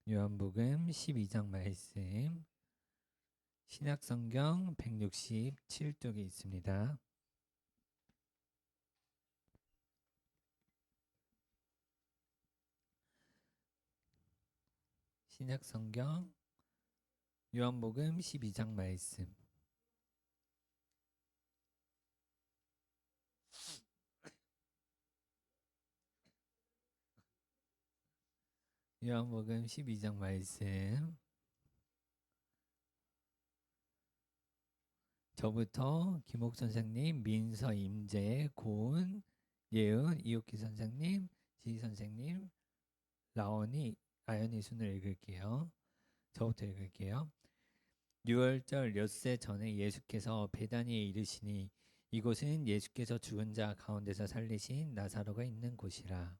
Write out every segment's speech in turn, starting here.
요한복음 12장 말씀, 신약성경 167쪽에 있습니다. 신약성경 요한복음 12장 말씀. 요한복음 12장 말씀. 저부터 김옥 선생님, 민서, 임재, 고은, 예은, 이옥기 선생님, 지희 선생님, 라온이, 아연이 순을 읽을게요. 저부터 읽을게요. 6월절 엿새 전에 예수께서 베다니에 이르시니 이곳은 예수께서 죽은 자 가운데서 살리신 나사로가 있는 곳이라.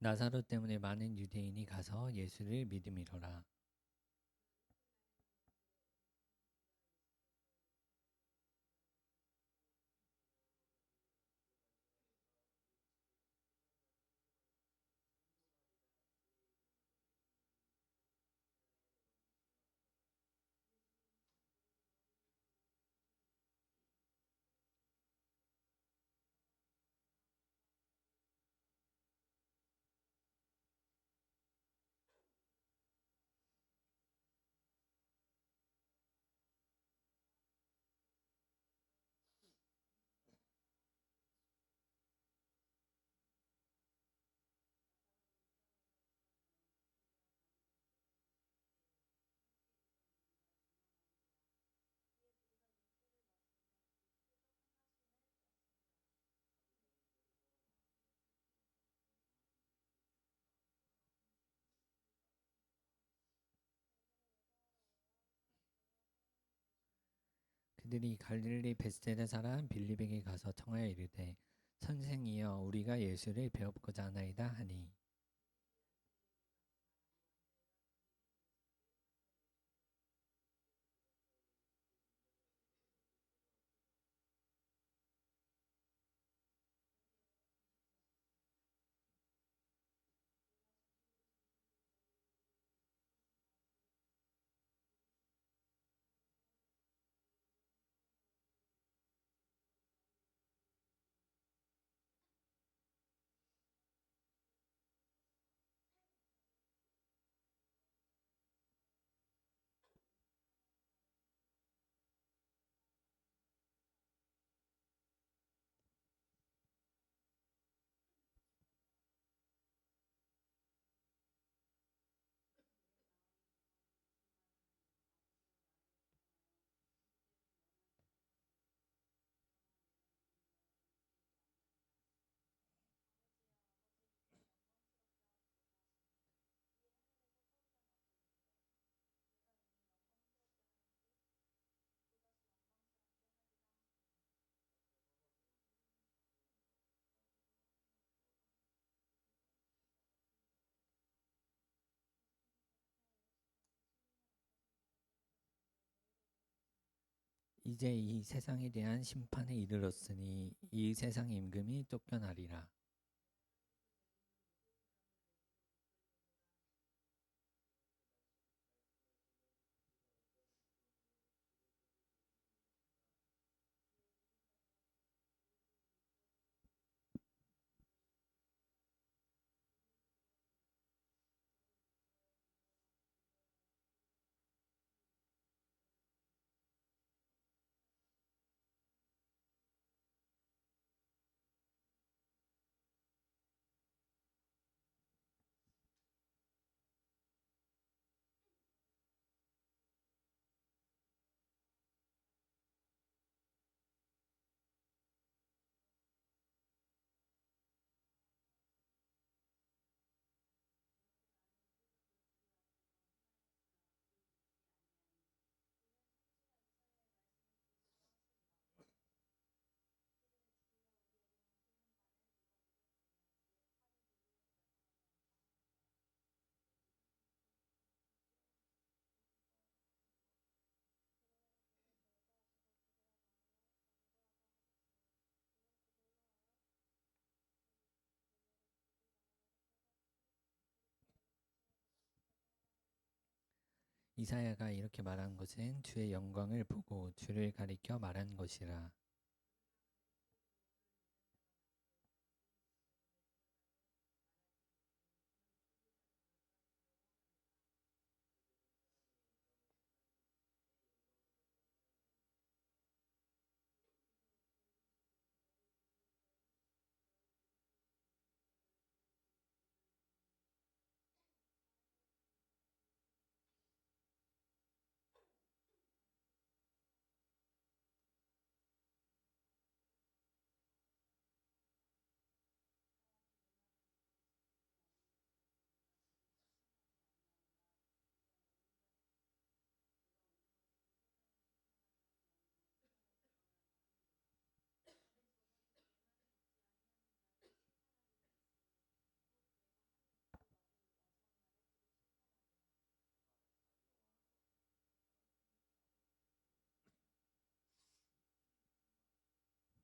나사로 때문에 많은 유대인이 가서 예수를 믿음이로라. 그들이 갈릴리 베스데다 사람 빌립에게 가서 청하여 이르되 선생이여 우리가 예수를 배워보고자 하나이다 하니 이제 이 세상에 대한 심판에 이르렀으니 이 세상 임금이 쫓겨나리라. 이사야가 이렇게 말한 것은 주의 영광을 보고 주를 가리켜 말한 것이라.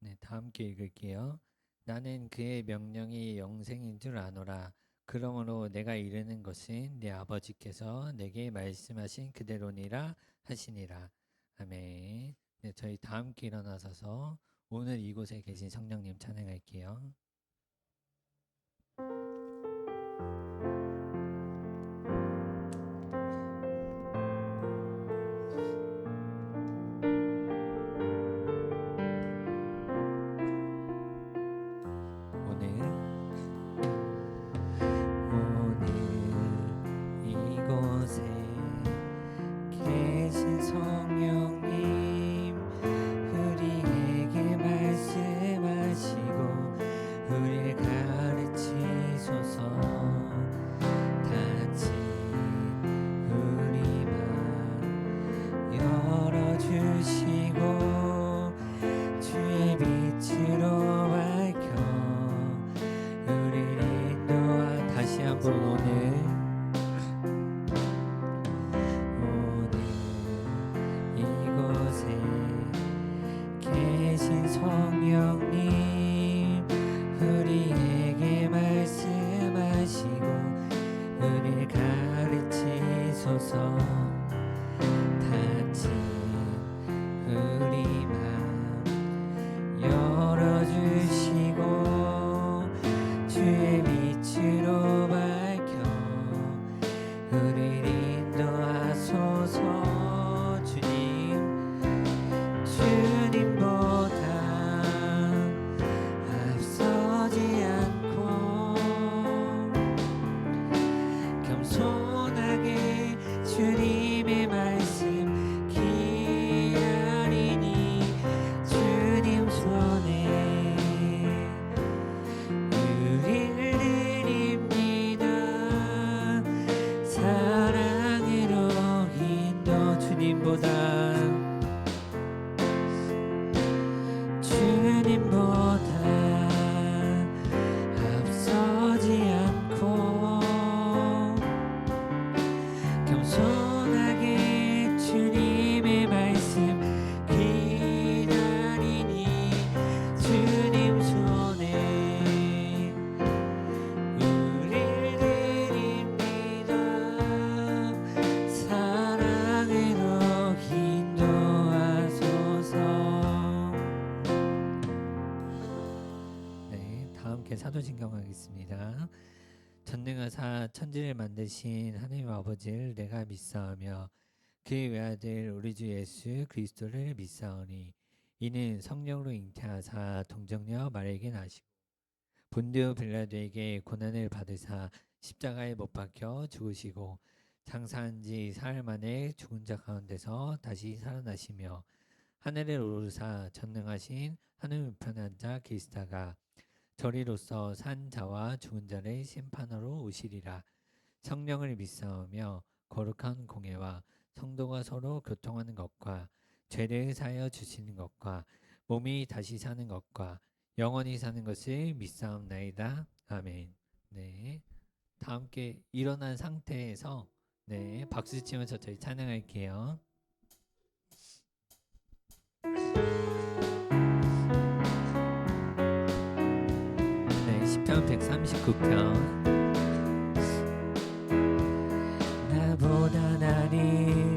네, 다 함께 읽을게요. 나는 그의 명령이 영생인 줄 아노라. 그러므로 내가 이르는 것은 내 아버지께서 내게 말씀하신 그대로니라 하시니라. 아멘. 네, 저희 다 함께 일어나서서 오늘 이곳에 계신 성령님 찬양할게요. 이곳에 계신 성령님, 우리에게 말씀하시고 우리를 가르치소서. 닫힌 우리 맘 열어주시고 주의 빛으로 밝혀 우리를 인도하. 다시 한번 오늘 이곳에 계신 성령님, 우리에게 말씀하시고 우리를 가르치소서. 닫힌 우리 맘 열어주시고 주의 빛으로 밝혀 우리를 인도하소서. 주님보다 앞서지 않고 겸손하게 주님의 말씀 기다리니 주님 손에 우리를 드립니다. 사랑으로 인도. 주님보다 앞서지 않고 겸손하게 주님의 말씀 기다리니 주님 손에 우리를 드립니다. 사랑으로 인도하소서. 함께 사도신경하겠습니다. 전능하사 천지를 만드신 하나님 아버지를 내가 믿사오며 그의 외아들 우리 주 예수 그리스도를 믿사오니 이는 성령으로 잉태하사 동정녀 마리아에게 나시고 본디오 빌라도에게 고난을 받으사 십자가에 못 박혀 죽으시고 장사한 지 사흘 만에 죽은 자 가운데서 다시 살아나시며 하늘에 오르사 전능하신 하늘 우편에 앉아 계시다가 저리로서 산 자와 죽은 자를 심판하러 오시리라. 성령을 믿사오며 거룩한 공예와 성도가 서로 교통하는 것과 죄를 사하여 주시는 것과 몸이 다시 사는 것과 영원히 사는 것을 믿사옵나이다. 아멘. 네, 다 함께 일어난 상태에서 박수 치면서 저희 찬양할게요. 시편 139편. 나보다 나를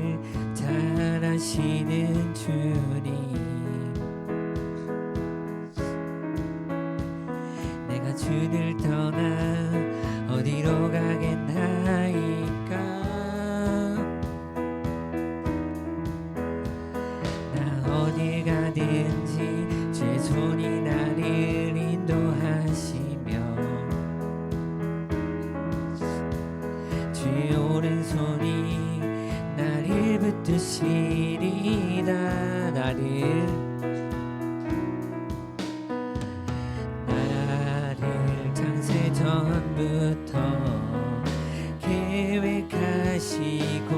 주의 오른손이 나를 붙드시리다. 나를 창세 전부터 계획하시고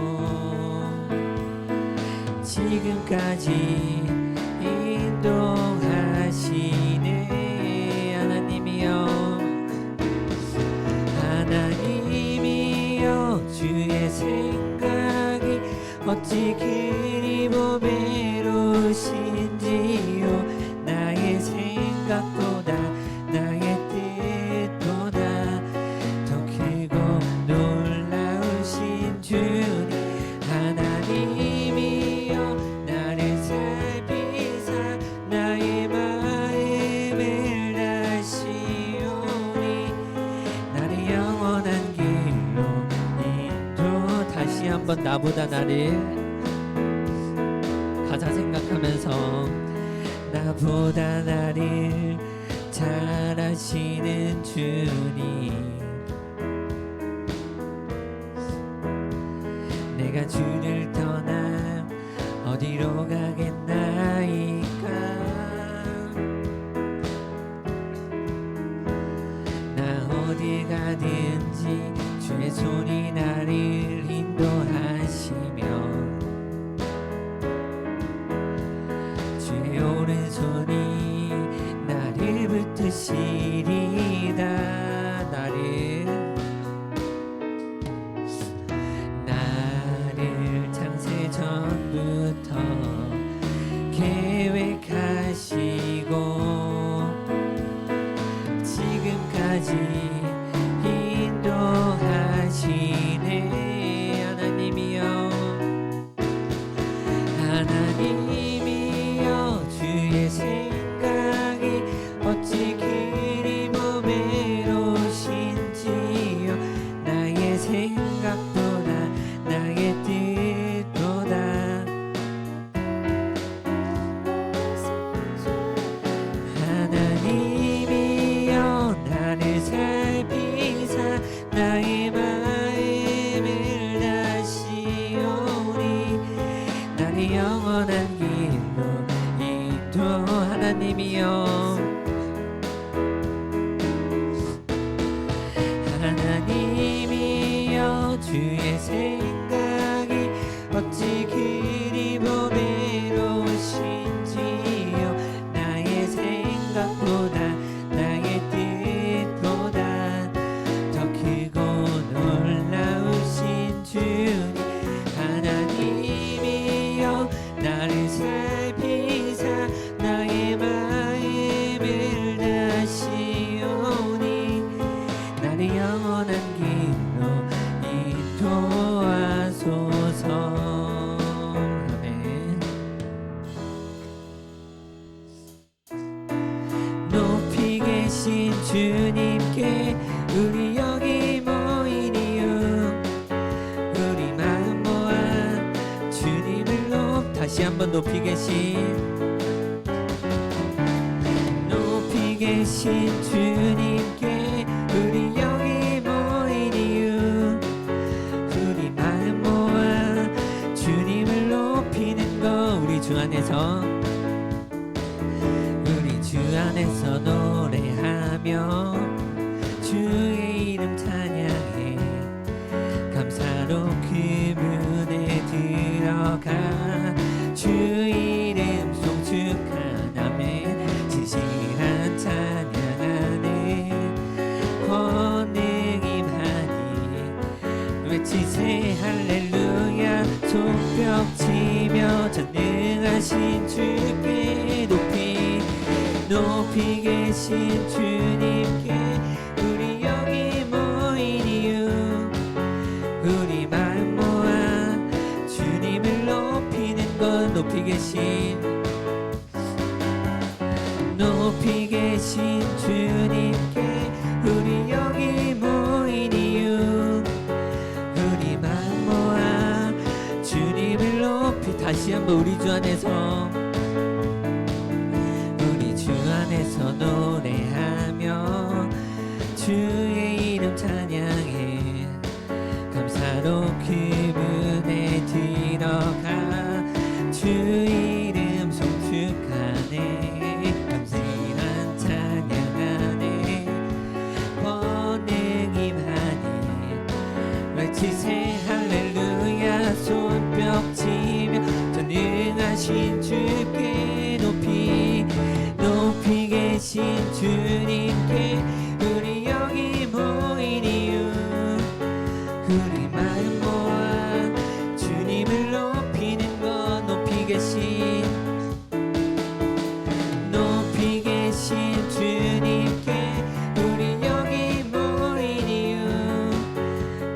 지금까지 인도하시네. 하나님이여 주의 생각이 어찌 그리 보배로우신지요. 나의 생각보다 나의 뜻보다 더 크고 놀라우신 주님. 하나님이여 나를 살피사 나의 마음을 다시오니 나를 영원한 길로 인도. 다시 한번 나보다 나를 가사 생각하면서 나보다 나를 잘 아시는 주님. 내가 주를 떠나 어디로 가겠나이까. 나 어디 가든지 주의 손이 나를 인도하시며 주의 오른손이 나를 붙드시리다. 나를 창세 전부터 계획하시고 지금까지 인도하시네. 하나님이여 주의 생각이 어찌 그리 보배로우신지요. 나의 생각보다 나의 뜻보다 하나님이여 나를 살피사 나의 마음을 다시오니 나를 영원한 길로 인도. 하나님이여 주의 생각이 어찌 그리 보배로우신지요. 나의 생각보다 나의 뜻보다 더 크고 놀라우신 주님. 하나님이여 나를 살피사 나의 마음을 다시오니 나를 영원한 길로 인도하소서. 아멘. 높이 계신 주님께 우리 여기 모인 이유 우리 마음 모아 주님을 다시 한번 높이 계신 주님께 우리 여기 모인 이유 우리 마음 모아 주님을 높이는 거. 우리 주 안에서 노래하며 주의 이름 찬양해. 감사로 그분에 들어가 주 이름 송축하나매 진실한 찬양하네. 권능 임하니 외치세 할렐루야. 손뼉치며 전능하신 주께 높이 계신 주님께 우리 여기 모인 이유 우리 마음 모아 주님을 높이는 것. 높이 계신 주님께 우리 여기 모인 이유 우리 마음 모아 주님을 높이. 다시 한번 우리 주 안에서 노래하며 주의 이름 찬양해. 감사 지세 할렐루야 손뼉치며 전능하신 주께 높이 계신 주님께 우리 여기 모인 이유 우리 마음 모아 주님을 높이는 것 높이 계신 주님께 우리 여기 모인 이유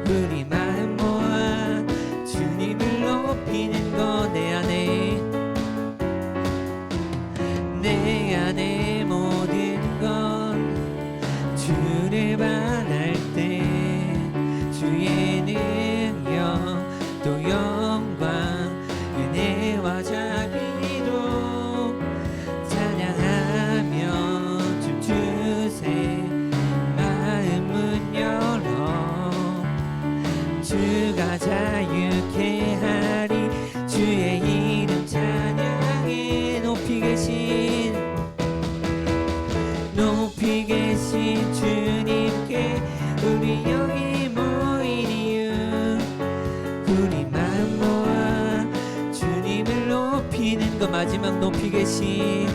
우리 마음 모아 주님을 높이는 것 내 안에 모든 건 주를 바랄 때 주의 능력 또 영광 은혜와 자비로 찬양하며 춤추세 마음 문 열어 주가 자유케 하리 주의 이름 찬양해 높이 계신 주님께 우리 여기 모인 이유 우리 마음 모아 주님을 높이는 것 마지막 높이 계신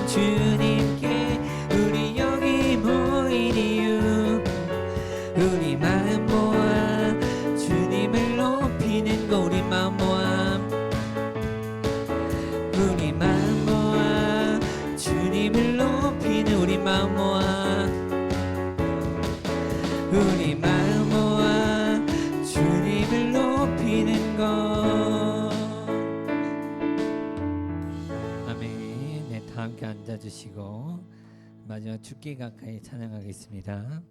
주님께 우리 여기 모인 이유 우리 마음 모아 주님을 높이는 것 우리 마음 모아 주님을 높이는 우리 마음 모아 주님을 높이는 것 아멘. 네, 다 함께 앉아주시고 마지막 죽기 가까이 찬양하겠습니다.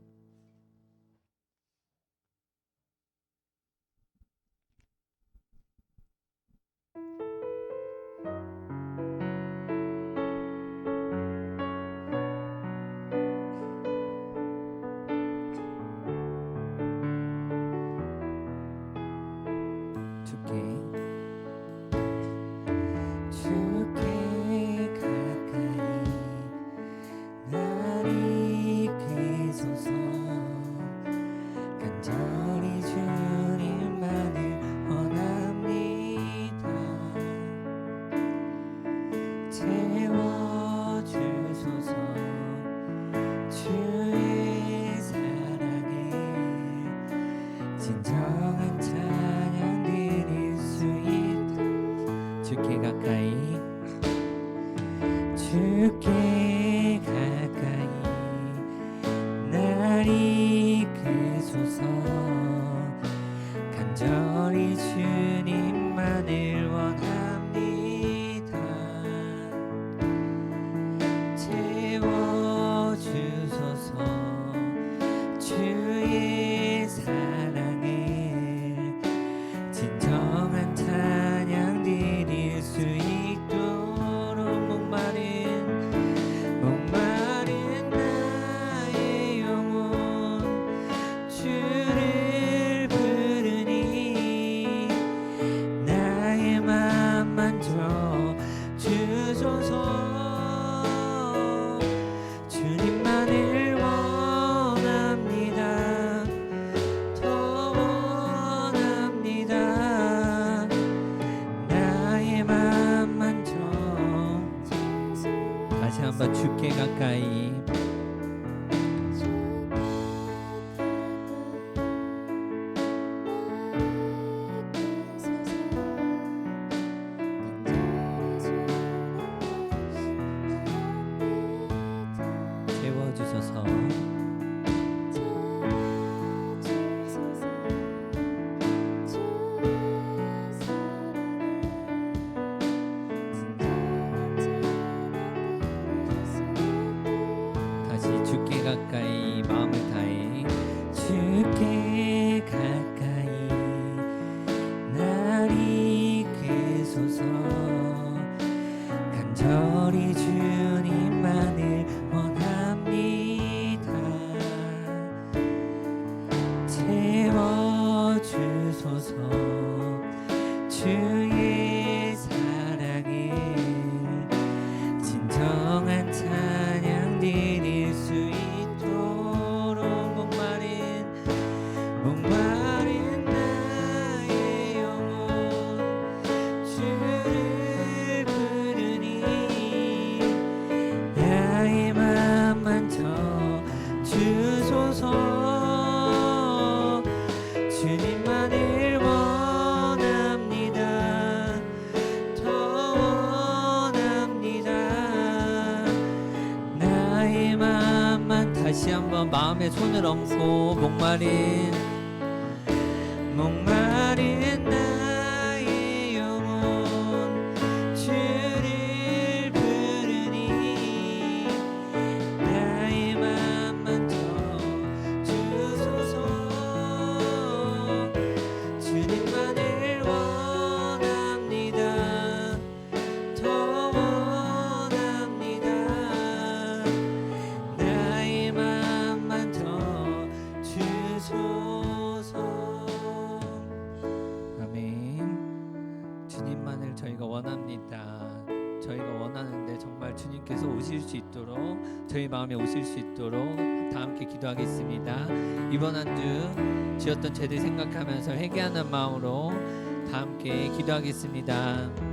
주께 가까이 날 이끄소서 간절히 주님만을 원합니다. 채워주소서 주의 사랑에 진정한 찬양 드릴 수 있다. 주께 가까이 날 이끄소서 간절히 주님만을 원합니다. 채워주소서 주의 사랑에 진정한 찬양 드릴 수 있도록 목마른 나의 영혼 주를 부르니 나의 맘 만져 주소서. 주님만을 원합니다. 더 원합니다. 나의 맘 만져. 다시 한번 주께 가까이 채워주소서. 다시 주께 가까이 마음을 다해 주께 가까이 날 이끄소서. 간절히 주님만을 원합니다. 채워주소서. 주의 사랑에 진정한 찬양 드릴 수 있도록 주소서. 주님만을 원합니다. 더 원합니다. 나의 마음만 다시 한번 마음에 손을 얹고 목마른 나의 영혼 주를 부르니 나의 맘만 더 주소서. 주님만을 원합니다. 더 원합니다. 나의 맘만 더 주소서. 아멘. 주님만을 저희가 원합니다. 저희가 원하는데 정말 주님께서 오실 수 있도록, 저희 마음에 오실 수 있도록 다 함께 기도하겠습니다. 이번 한 주 지었던 죄들 생각하면서 회개하는 마음으로 다 함께 기도하겠습니다.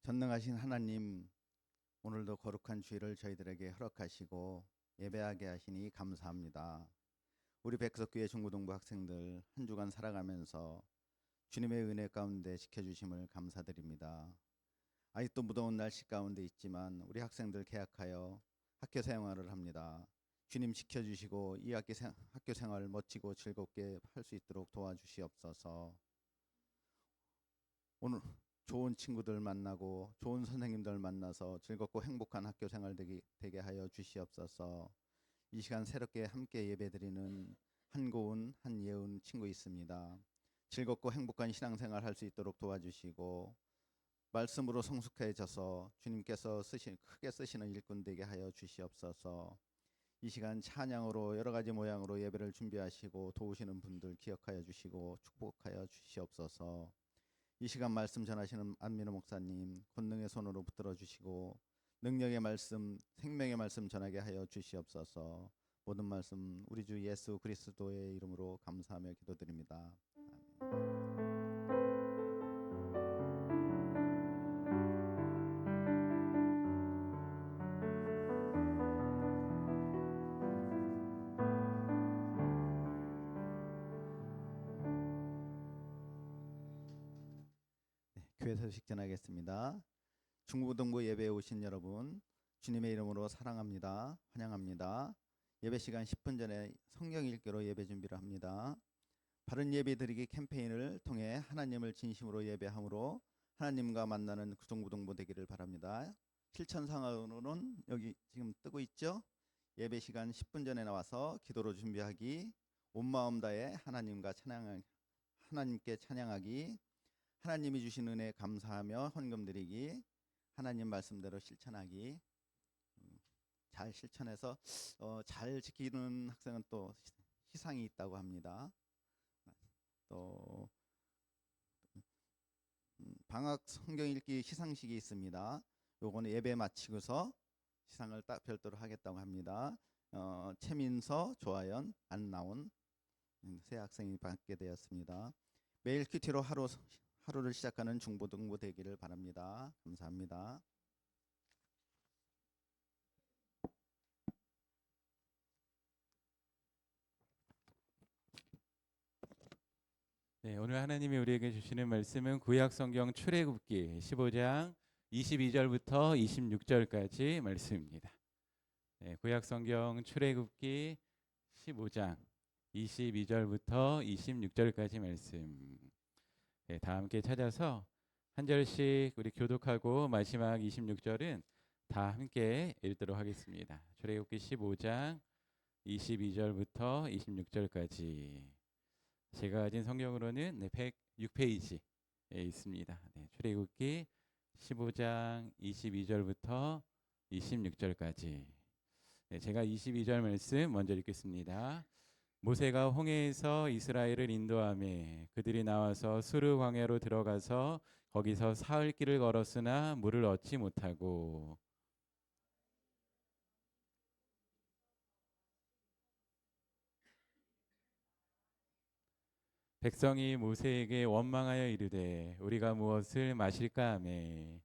전능하신 하나님, 오늘도 거룩한 주일을 저희들에게 허락하시고 예배하게 하시니 감사합니다. 우리 백석교회 중고등부 학생들 한 주간 살아가면서 주님의 은혜 가운데 지켜주심을 감사드립니다. 아직도 무더운 날씨 가운데 있지만 우리 학생들 개학하여 학교 생활을 합니다. 주님 지켜주시고 이 학교 생활 멋지고 즐겁게 할 수 있도록 도와주시옵소서. 오늘 좋은 친구들 만나고 좋은 선생님들 만나서 즐겁고 행복한 학교 생활 되게 하여 주시옵소서. 이 시간 새롭게 함께 예배드리는 한고은, 한예은 친구 있습니다. 즐겁고 행복한 신앙생활 할 수 있도록 도와주시고 말씀으로 성숙해져서 주님께서 크게 쓰시는 일꾼 되게 하여 주시옵소서. 이 시간 찬양으로 여러 가지 모양으로 예배를 준비하시고 도우시는 분들 기억하여 주시고 축복하여 주시옵소서. 이 시간 말씀 전하시는 안민호 목사님 권능의 손으로 붙들어 주시고 능력의 말씀, 생명의 말씀 전하게 하여 주시옵소서. 모든 말씀 우리 주 예수 그리스도의 이름으로 감사하며 기도드립니다. 아멘. 교회 소식 전하겠습니다. 중고등부 예배에 오신 여러분, 주님의 이름으로 사랑합니다. 환영합니다. 예배 시간 10분 전에 성경 읽기로 예배 준비를 합니다. 바른 예배 드리기 캠페인을 통해 하나님을 진심으로 예배함으로 하나님과 만나는 중고등부 되기를 바랍니다. 실천상으로는 여기 지금 뜨고 있죠? 예배 시간 10분 전에 나와서 기도로 준비하기, 온 마음 다해 하나님께 찬양하기, 하나님이 주신 은혜 감사하며 헌금 드리기, 하나님 말씀대로 실천하기. 잘 실천해서 잘 지키는 학생은 또 시상이 있다고 합니다. 또 방학 성경 읽기 시상식이 있습니다. 요거는 예배 마치고서 시상을 딱 별도로 하겠다고 합니다. 최민서, 조아연, 안나온 세 학생이 받게 되었습니다. 매일 큐티로 하루를 시작하는 중고등부 되기를 바랍니다. 감사합니다. 네, 오늘 하나님이 우리에게 주시는 말씀은 구약성경 출애굽기 15장 22절부터 26절까지 말씀입니다. 네, 구약성경 출애굽기 15장 22절부터 26절까지 말씀. 다 함께 찾아서 한 절씩 우리 교독하고 마지막 26절은 다 함께 읽도록 하겠습니다. 출애굽기 15장 22절부터 26절까지. 제가 가진 성경으로는 106페이지에 있습니다. 출애굽기 15장 22절부터 26절까지. 제가 22절 말씀 먼저 읽겠습니다. 모세가 홍해에서 이스라엘을 인도하매 그들이 나와서 수르 광야로 들어가서 거기서 사흘 길을 걸었으나 물을 얻지 못하고 백성이 모세에게 원망하여 이르되 우리가 무엇을 마실까 하매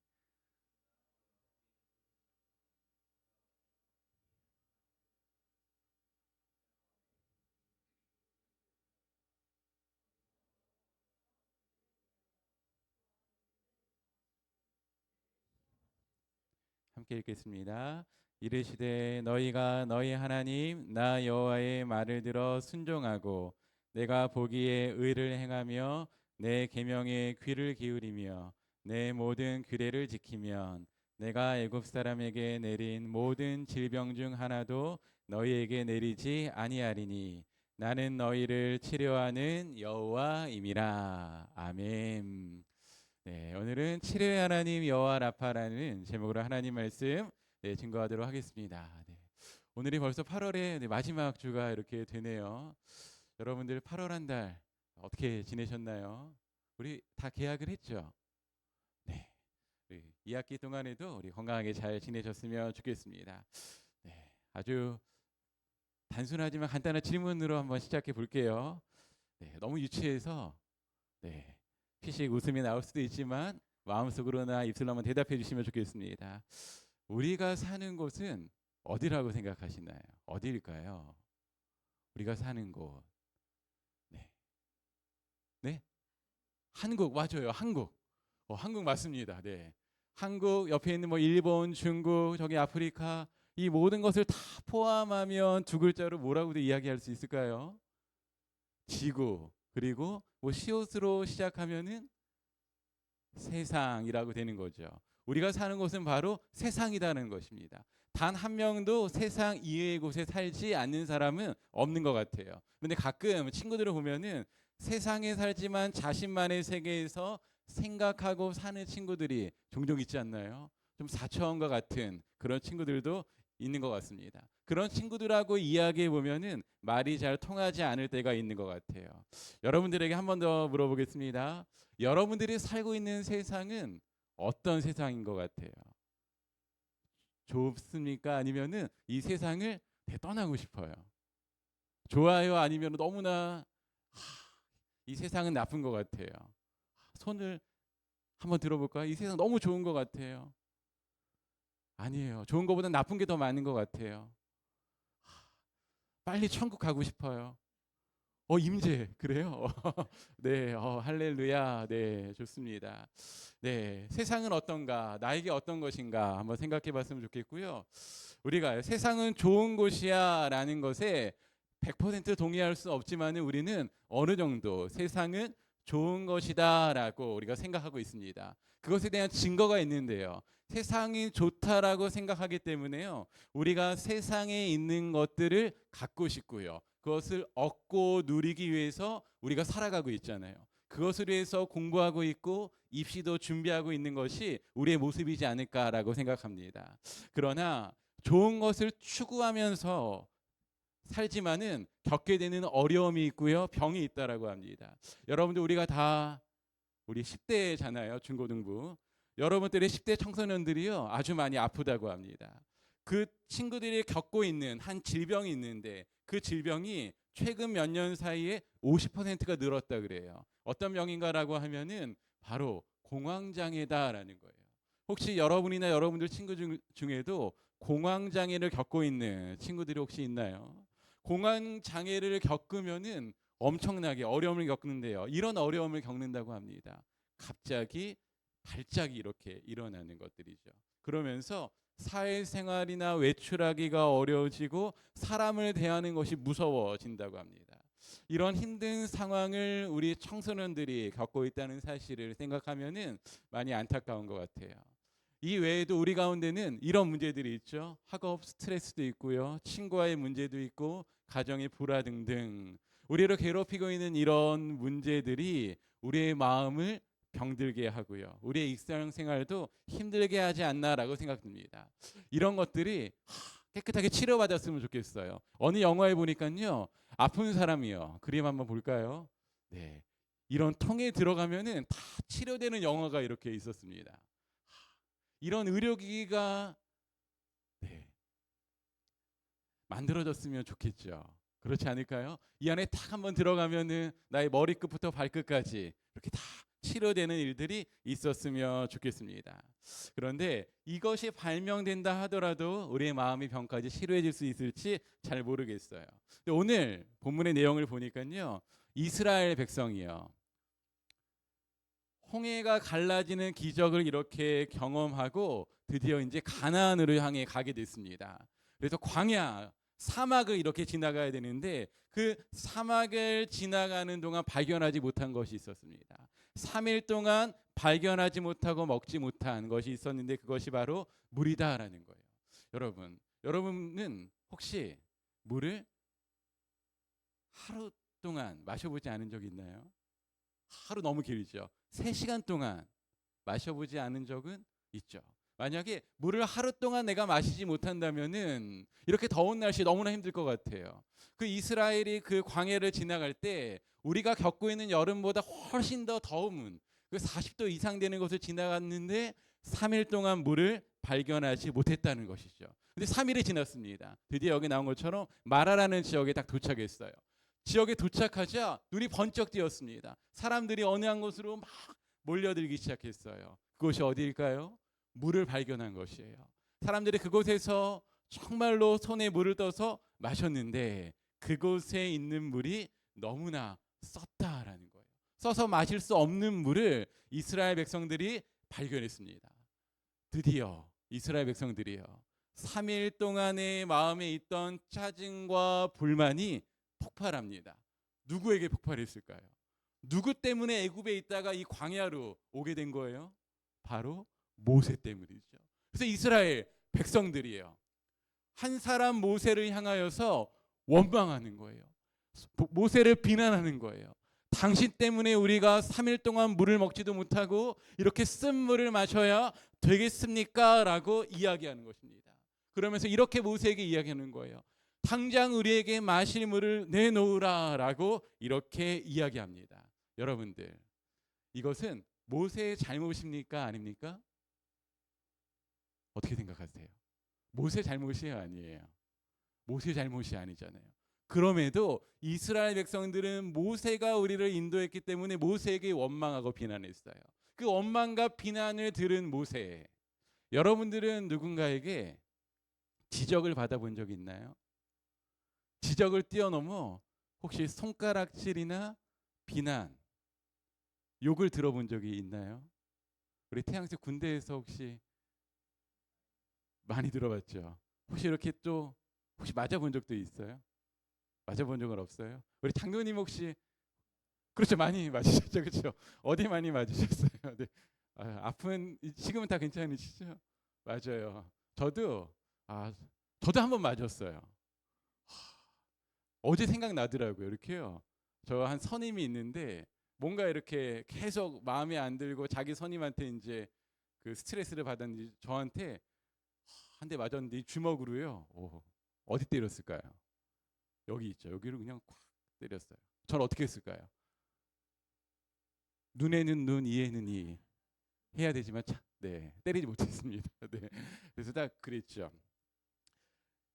함께 읽겠습니다. 이르시되 너희가 너희 하나님 나 여호와의 말을 들어 순종하고 내가 보기에 의를 행하며 내 계명에 귀를 기울이며 내 모든 규례를 지키면 내가 애굽 사람에게 내린 모든 질병 중 하나도 너희에게 내리지 아니하리니 나는 너희를 치료하는 여호와임이라. 아멘. 네, 오늘은 치료의 하나님 여호와 라파라는 제목으로 하나님 말씀 증거하도록 하겠습니다. 네, 오늘이 벌써 8월의 마지막 주가 이렇게 되네요. 여러분들 8월 한 달 어떻게 지내셨나요? 우리 다 개학을 했죠? 네, 2학기 동안에도 우리 건강하게 잘 지내셨으면 좋겠습니다. 네, 아주 단순하지만 간단한 질문으로 한번 시작해 볼게요. 네, 너무 유치해서 피식 웃음이 나올 수도 있지만 마음속으로나 입술로 한번 대답해 주시면 좋겠습니다. 우리가 사는 곳은 어디라고 생각하시나요? 어디일까요? 우리가 사는 곳. 네? 한국 맞아요. 한국. 한국 맞습니다. 네. 한국 옆에 있는 뭐 일본, 중국, 저기 아프리카 이 모든 것을 다 포함하면 두 글자로 뭐라고도 이야기할 수 있을까요? 지구. 그리고 뭐 시옷으로 시작하면은 세상이라고 되는 거죠. 우리가 사는 곳은 바로 세상이라는 것입니다. 단 한 명도 세상 이외의 곳에 살지 않는 사람은 없는 것 같아요. 근데 가끔 친구들을 보면은 세상에 살지만 자신만의 세계에서 생각하고 사는 친구들이 종종 있지 않나요? 좀 사차원과 같은 그런 친구들도 있는 것 같습니다. 그런 친구들하고 이야기해 보면은 말이 잘 통하지 않을 때가 있는 것 같아요. 여러분들에게 한 번 더 물어보겠습니다. 여러분들이 살고 있는 세상은 어떤 세상인 것 같아요? 좁습니까? 아니면은 이 세상을 떠나고 싶어요? 좋아요? 아니면 너무나 이 세상은 나쁜 것 같아요? 손을 한번 들어볼까요? 이 세상 너무 좋은 것 같아요. 아니에요. 좋은 것보다 나쁜 게 더 많은 것 같아요. 빨리 천국 가고 싶어요. 임재 그래요? 네, 할렐루야. 네, 좋습니다. 네, 세상은 어떤가? 나에게 어떤 것인가? 한번 생각해봤으면 좋겠고요. 우리가 세상은 좋은 곳이야라는 것에 100% 동의할 수 없지만은 우리는 어느 정도 세상은 좋은 것이다라고 우리가 생각하고 있습니다. 그것에 대한 증거가 있는데요. 세상이 좋다라고 생각하기 때문에요. 우리가 세상에 있는 것들을 갖고 싶고요. 그것을 얻고 누리기 위해서 우리가 살아가고 있잖아요. 그것을 위해서 공부하고 있고 입시도 준비하고 있는 것이 우리의 모습이지 않을까라고 생각합니다. 그러나 좋은 것을 추구하면서 살지만은 겪게 되는 어려움이 있고요. 병이 있다라고 합니다. 여러분들 우리가 다 우리 10대잖아요. 중고등부. 여러분들의 10대 청소년들이요. 아주 많이 아프다고 합니다. 그 친구들이 겪고 있는 한 질병이 있는데 그 질병이 최근 몇 년 사이에 50%가 늘었다 그래요. 어떤 병인가라고 하면은 바로 공황장애다라는 거예요. 혹시 여러분이나 여러분들 친구 중에도 공황장애를 겪고 있는 친구들이 혹시 있나요? 공황장애를 겪으면은 엄청나게 어려움을 겪는데요. 이런 어려움을 겪는다고 합니다. 갑자기 발작이 이렇게 일어나는 것들이죠. 그러면서 사회생활이나 외출하기가 어려워지고 사람을 대하는 것이 무서워진다고 합니다. 이런 힘든 상황을 우리 청소년들이 겪고 있다는 사실을 생각하면은 많이 안타까운 것 같아요. 이 외에도 우리 가운데는 이런 문제들이 있죠. 학업 스트레스도 있고요. 친구와의 문제도 있고 가정의 불화 등등 우리를 괴롭히고 있는 이런 문제들이 우리의 마음을 병들게 하고요. 우리의 일상생활도 힘들게 하지 않나라고 생각됩니다. 이런 것들이 깨끗하게 치료받았으면 좋겠어요. 어느 영화에 보니까요. 아픈 사람이요. 그림 한번 볼까요? 네. 이런 통에 들어가면은 다 치료되는 영화가 이렇게 있었습니다. 이런 의료기기가 네, 만들어졌으면 좋겠죠. 그렇지 않을까요? 이 안에 딱 한번 들어가면은 나의 머리끝부터 발끝까지 이렇게 다 치료되는 일들이 있었으면 좋겠습니다. 그런데 이것이 발명된다 하더라도 우리의 마음의 병까지 치료해질 수 있을지 잘 모르겠어요. 근데 오늘 본문의 내용을 보니까요. 이스라엘 백성이요. 홍해가 갈라지는 기적을 이렇게 경험하고 드디어 이제 가나안으로 향해 가게 됐습니다. 그래서 광야 사막을 이렇게 지나가야 되는데 그 사막을 지나가는 동안 발견하지 못한 것이 있었습니다. 3일 동안 발견하지 못하고 먹지 못한 것이 있었는데 그것이 바로 물이다라는 거예요. 여러분은 혹시 물을 하루 동안 마셔보지 않은 적 있나요? 하루 너무 길죠. 3시간 동안 마셔보지 않은 적은 있죠. 만약에 물을 하루 동안 내가 마시지 못한다면은 이렇게 더운 날씨 너무나 힘들 것 같아요. 그 이스라엘이 그 광야를 지나갈 때 우리가 겪고 있는 여름보다 훨씬 더 더운 그 40도 이상 되는 곳을 지나갔는데 3일 동안 물을 발견하지 못했다는 것이죠. 근데 3일이 지났습니다. 드디어 여기 나온 것처럼 마라라는 지역에 딱 도착했어요. 지역에 도착하자 눈이 번쩍 띄었습니다. 사람들이 어느 한 곳으로 막 몰려들기 시작했어요. 그곳이 어디일까요? 물을 발견한 것이에요. 사람들이 그곳에서 정말로 손에 물을 떠서 마셨는데 그곳에 있는 물이 너무나 썼다라는 거예요. 써서 마실 수 없는 물을 이스라엘 백성들이 발견했습니다. 드디어 이스라엘 백성들이요. 3일 동안의 마음에 있던 짜증과 불만이 폭발합니다. 누구에게 폭발했을까요? 누구 때문에 애굽에 있다가 이 광야로 오게 된 거예요? 바로 모세 때문이죠. 그래서 이스라엘 백성들이에요. 한 사람 모세를 향하여서 원망하는 거예요. 모세를 비난하는 거예요. 당신 때문에 우리가 3일 동안 물을 먹지도 못하고 이렇게 쓴 물을 마셔야 되겠습니까? 라고 이야기하는 것입니다. 그러면서 이렇게 모세에게 이야기하는 거예요. 당장 우리에게 마실 물을 내놓으라 라고 이렇게 이야기합니다. 여러분들, 이것은 모세의 잘못입니까? 아닙니까? 어떻게 생각하세요? 모세 잘못이 아니에요. 모세 잘못이 아니잖아요. 그럼에도 이스라엘 백성들은 모세가 우리를 인도했기 때문에 모세에게 원망하고 비난했어요. 그 원망과 비난을 들은 모세, 여러분들은 누군가에게 지적을 받아본 적 있나요? 지적을 뛰어넘어 혹시 손가락질이나 비난, 욕을 들어본 적이 있나요? 우리 태양색 군대에서 혹시 많이 들어봤죠? 혹시 이렇게 또 혹시 맞아본 적도 있어요? 맞아본 적은 없어요? 우리 장로님 혹시 그렇죠, 많이 맞으셨죠, 그렇죠? 어디 많이 맞으셨어요? 네. 아픈 지금은 다 괜찮으시죠? 맞아요. 저도 한 번 맞았어요. 어제 생각나더라고요. 이렇게요. 저 한 선임이 있는데 뭔가 이렇게 계속 마음에 안 들고 자기 선임한테 이제 그 스트레스를 받았는지 저한테 한 대 맞았는데 주먹으로요. 어디 때렸을까요? 여기 있죠. 여기를 그냥 꽉 때렸어요. 전 어떻게 했을까요? 눈에는 눈, 이에는 이 해야 되지만 때리지 못했습니다. 네. 그래서 딱 그랬죠.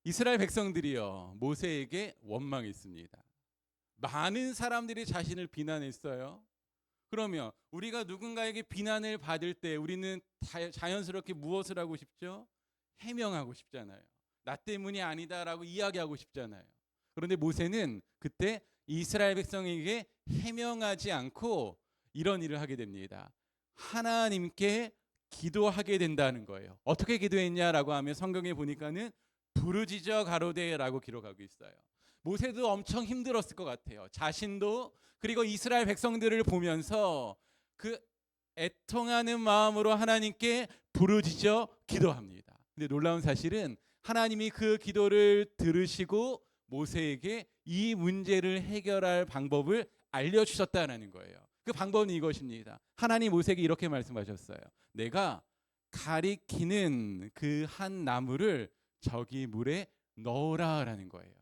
이스라엘 백성들이요 모세에게 원망했습니다. 많은 사람들이 자신을 비난했어요. 그러면 우리가 누군가에게 비난을 받을 때 우리는 자연스럽게 무엇을 하고 싶죠? 해명하고 싶잖아요. 나 때문이 아니다라고 이야기하고 싶잖아요. 그런데 모세는 그때 이스라엘 백성에게 해명하지 않고 이런 일을 하게 됩니다. 하나님께 기도하게 된다는 거예요. 어떻게 기도했냐라고 하면 성경에 보니까는 부르짖어 가로되라고 기록하고 있어요. 모세도 엄청 힘들었을 것 같아요. 자신도 그리고 이스라엘 백성들을 보면서 그 애통하는 마음으로 하나님께 부르짖어 기도합니다. 근데 놀라운 사실은 하나님이 그 기도를 들으시고 모세에게 이 문제를 해결할 방법을 알려주셨다는 거예요. 그 방법은 이것입니다. 하나님 모세에게 이렇게 말씀하셨어요. 내가 가리키는 그 한 나무를 저기 물에 넣으라라는 거예요.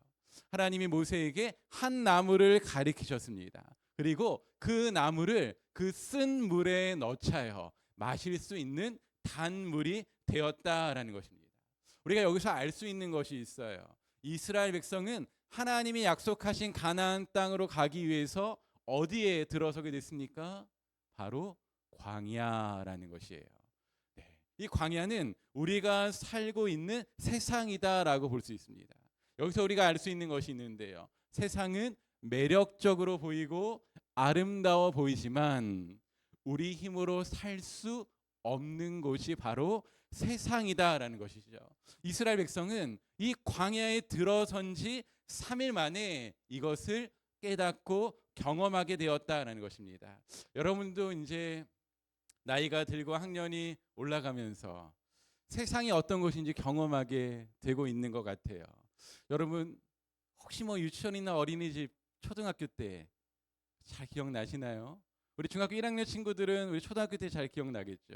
하나님이 모세에게 한 나무를 가리키셨습니다. 그리고 그 나무를 그 쓴 물에 넣자여 마실 수 있는 단물이 되었다라는 것입니다. 우리가 여기서 알 수 있는 것이 있어요. 이스라엘 백성은 하나님이 약속하신 가나안 땅으로 가기 위해서 어디에 들어서게 됐습니까? 바로 광야라는 것이에요. 네. 이 광야는 우리가 살고 있는 세상이다라고 볼 수 있습니다. 여기서 우리가 알 수 있는 것이 있는데요. 세상은 매력적으로 보이고 아름다워 보이지만 우리 힘으로 살 수 없는 곳이 바로 세상이다라는 것이죠. 이스라엘 백성은 이 광야에 들어선 지 3일 만에 이것을 깨닫고 경험하게 되었다라는 것입니다. 여러분도 이제 나이가 들고 학년이 올라가면서 세상이 어떤 것인지 경험하게 되고 있는 것 같아요. 여러분 혹시 뭐 유치원이나 어린이집 초등학교 때 잘 기억나시나요? 우리 중학교 1학년 친구들은 우리 초등학교 때 잘 기억나겠죠.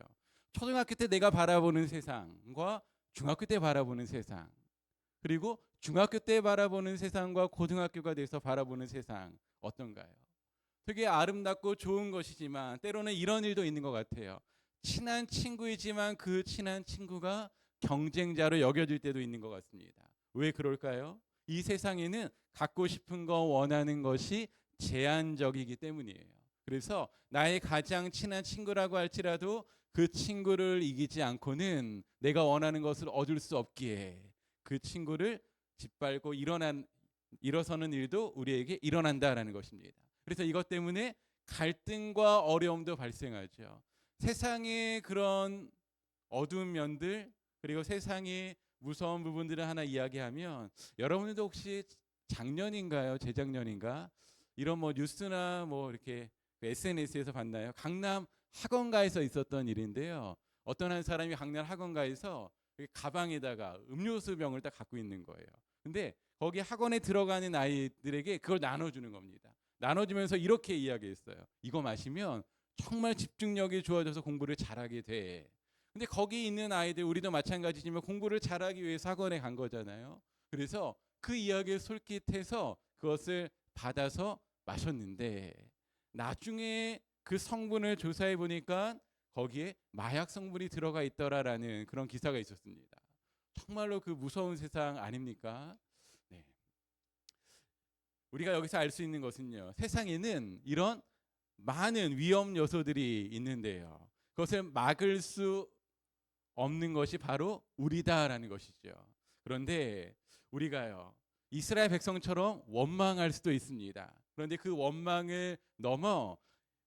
초등학교 때 내가 바라보는 세상과 중학교 때 바라보는 세상, 그리고 중학교 때 바라보는 세상과 고등학교가 돼서 바라보는 세상 어떤가요? 되게 아름답고 좋은 것이지만 때로는 이런 일도 있는 것 같아요. 친한 친구이지만 그 친한 친구가 경쟁자로 여겨질 때도 있는 것 같습니다. 왜 그럴까요? 이 세상에는 갖고 싶은 거 원하는 것이 제한적이기 때문이에요. 그래서 나의 가장 친한 친구라고 할지라도 그 친구를 이기지 않고는 내가 원하는 것을 얻을 수 없기에 그 친구를 짓밟고 일어서는 일도 우리에게 일어난다라는 것입니다. 그래서 이것 때문에 갈등과 어려움도 발생하죠. 세상의 그런 어두운 면들 그리고 세상의 무서운 부분들을 하나 이야기하면 여러분들도 혹시 작년인가요? 재작년인가? 이런 뭐 뉴스나 뭐 이렇게 SNS에서 봤나요? 강남 학원가에서 있었던 일인데요. 어떤 한 사람이 강남 학원가에서 가방에다가 음료수 병을 딱 갖고 있는 거예요. 근데 거기 학원에 들어가는 아이들에게 그걸 나눠주는 겁니다. 나눠주면서 이렇게 이야기했어요. 이거 마시면 정말 집중력이 좋아져서 공부를 잘하게 돼. 근데 거기 있는 아이들 우리도 마찬가지지만 공부를 잘하기 위해서 학원에 간 거잖아요. 그래서 그 이야기를 솔깃해서 그것을 받아서 마셨는데 나중에 그 성분을 조사해 보니까 거기에 마약 성분이 들어가 있더라라는 그런 기사가 있었습니다. 정말로 그 무서운 세상 아닙니까? 네. 우리가 여기서 알 수 있는 것은요. 세상에는 이런 많은 위험 요소들이 있는데요. 그것을 막을 수 없는 것이 바로 우리다라는 것이죠. 그런데 우리가요. 이스라엘 백성처럼 원망할 수도 있습니다. 그런데 그 원망을 넘어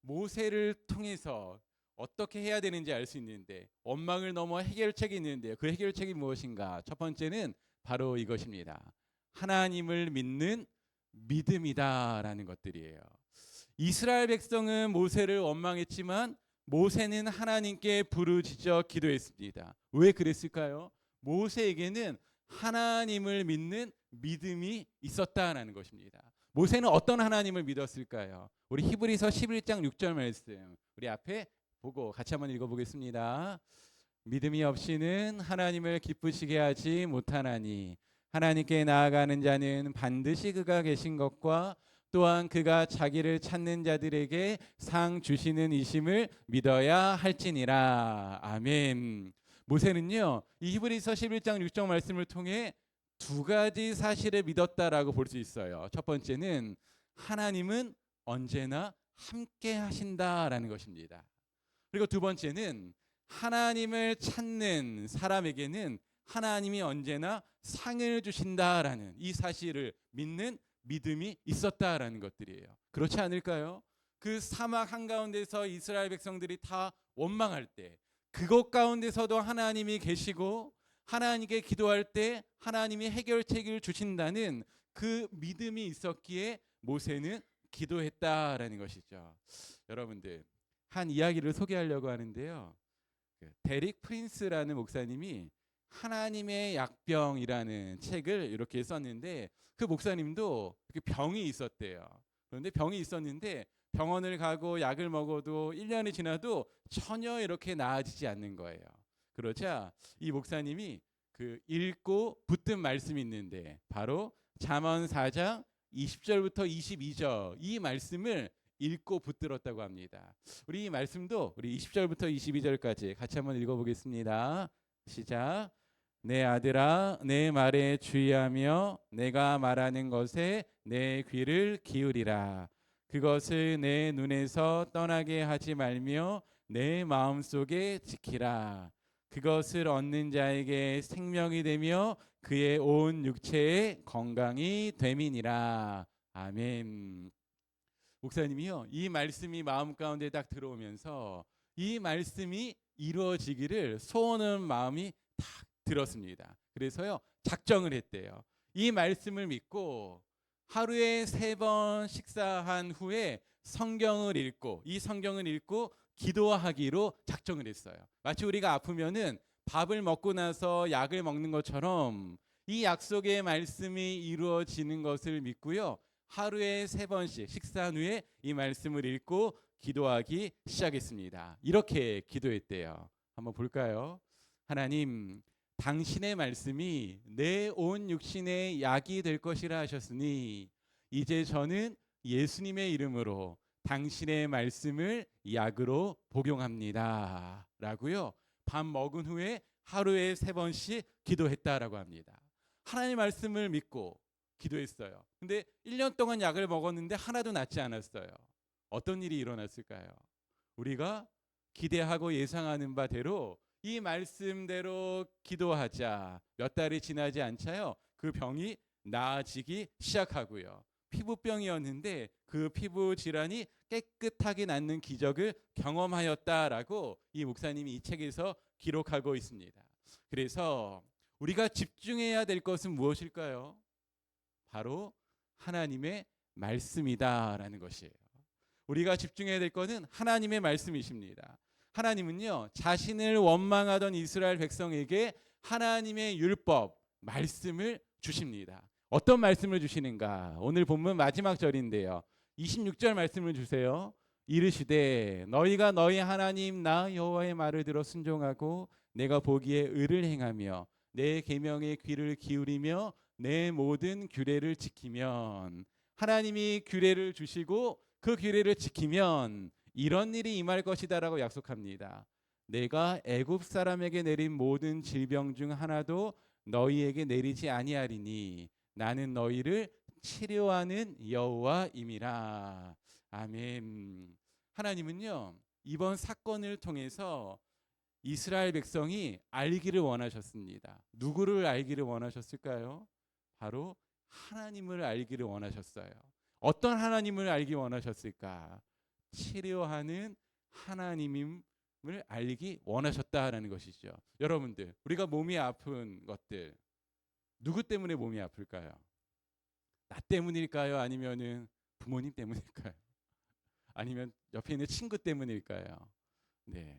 모세를 통해서 어떻게 해야 되는지 알 수 있는데 원망을 넘어 해결책이 있는데요. 그 해결책이 무엇인가? 첫 번째는 바로 이것입니다. 하나님을 믿는 믿음이다라는 것들이에요. 이스라엘 백성은 모세를 원망했지만 모세는 하나님께 부르짖어 기도했습니다. 왜 그랬을까요? 모세에게는 하나님을 믿는 믿음이 있었다라는 것입니다. 모세는 어떤 하나님을 믿었을까요? 우리 히브리서 11장 6절 말씀 우리 앞에 보고 같이 한번 읽어보겠습니다. 믿음이 없이는 하나님을 기쁘시게 하지 못하나니 하나님께 나아가는 자는 반드시 그가 계신 것과 또한 그가 자기를 찾는 자들에게 상 주시는 이심을 믿어야 할지니라. 아멘. 모세는요 이 히브리서 11장 6절 말씀을 통해 두 가지 사실을 믿었다라고 볼 수 있어요. 첫 번째는 하나님은 언제나 함께 하신다라는 것입니다. 그리고 두 번째는 하나님을 찾는 사람에게는 하나님이 언제나 상을 주신다라는 이 사실을 믿는 믿음이 있었다라는 것들이에요. 그렇지 않을까요? 그 사막 한가운데서 이스라엘 백성들이 다 원망할 때 그곳 가운데서도 하나님이 계시고 하나님께 기도할 때 하나님이 해결책을 주신다는 그 믿음이 있었기에 모세는 기도했다라는 것이죠. 여러분들, 한 이야기를 소개하려고 하는데요. 데릭 프린스라는 목사님이 하나님의 약병이라는 책을 이렇게 썼는데, 그 목사님도 이렇게 병이 있었대요. 그런데 병이 있었는데 병원을 가고 약을 먹어도 1년이 지나도 전혀 이렇게 나아지지 않는 거예요. 그러자 이 목사님이 그 읽고 붙든 말씀이 있는데, 바로 잠언 4장 20절부터 22절 이 말씀을 읽고 붙들었다고 합니다. 우리 이 말씀도 우리 20절부터 22절까지 같이 한번 읽어보겠습니다. 시작. 내 아들아, 내 말에 주의하며 내가 말하는 것에 내 귀를 기울이라. 그것을 내 눈에서 떠나게 하지 말며 내 마음속에 지키라. 그것을 얻는 자에게 생명이 되며 그의 온 육체에 건강이 됨이니라. 아멘. 목사님이요, 이 말씀이 마음 가운데 딱 들어오면서 이 말씀이 이루어지기를 소원하는 마음이 딱 들었습니다. 그래서요, 작정을 했대요. 이 말씀을 믿고 하루에 3번 식사한 후에 성경을 읽고, 이 성경을 읽고 기도하기로 작정을 했어요. 마치 우리가 아프면은 밥을 먹고 나서 약을 먹는 것처럼 이 약속의 말씀이 이루어지는 것을 믿고요, 하루에 3번씩 식사한 후에 이 말씀을 읽고 기도하기 시작했습니다. 이렇게 기도했대요. 한번 볼까요? 하나님, 당신의 말씀이 내 온 육신의 약이 될 것이라 하셨으니 이제 저는 예수님의 이름으로 당신의 말씀을 약으로 복용합니다. 라고요, 밥 먹은 후에 하루에 3번씩 기도했다라고 합니다. 하나님의 말씀을 믿고 기도했어요. 근데 1년 동안 약을 먹었는데 하나도 낫지 않았어요. 어떤 일이 일어났을까요? 우리가 기대하고 예상하는 바대로 이 말씀대로 기도하자 몇 달이 지나지 않자요, 그 병이 나아지기 시작하고요, 피부병이었는데 그 피부 질환이 깨끗하게 낫는 기적을 경험하였다라고 이 목사님이 이 책에서 기록하고 있습니다. 그래서 우리가 집중해야 될 것은 무엇일까요? 바로 하나님의 말씀이다라는 것이에요. 우리가 집중해야 될 것은 하나님의 말씀이십니다. 하나님은요, 자신을 원망하던 이스라엘 백성에게 하나님의 율법, 말씀을 주십니다. 어떤 말씀을 주시는가? 오늘 본문 마지막 절인데요, 26절 말씀을 주세요. 이르시되 너희가 너희 하나님 나 여호와의 말을 들어 순종하고 내가 보기에 의를 행하며 내 계명에 귀를 기울이며 내 모든 규례를 지키면, 하나님이 규례를 주시고 그 규례를 지키면 이런 일이 임할 것이다라고 약속합니다. 내가 애굽 사람에게 내린 모든 질병 중 하나도 너희에게 내리지 아니하리니 나는 너희를 치료하는 여호와임이라. 아멘. 하나님은요, 이번 사건을 통해서 이스라엘 백성이 알기를 원하셨습니다. 누구를 알기를 원하셨을까요? 바로 하나님을 알기를 원하셨어요. 어떤 하나님을 알기 원하셨을까? 치료하는 하나님임을 알기 원하셨다라는 것이죠. 여러분들, 우리가 몸이 아픈 것들 누구 때문에 몸이 아플까요? 나 때문일까요? 아니면은 부모님 때문일까요? 아니면 옆에 있는 친구 때문일까요? 네,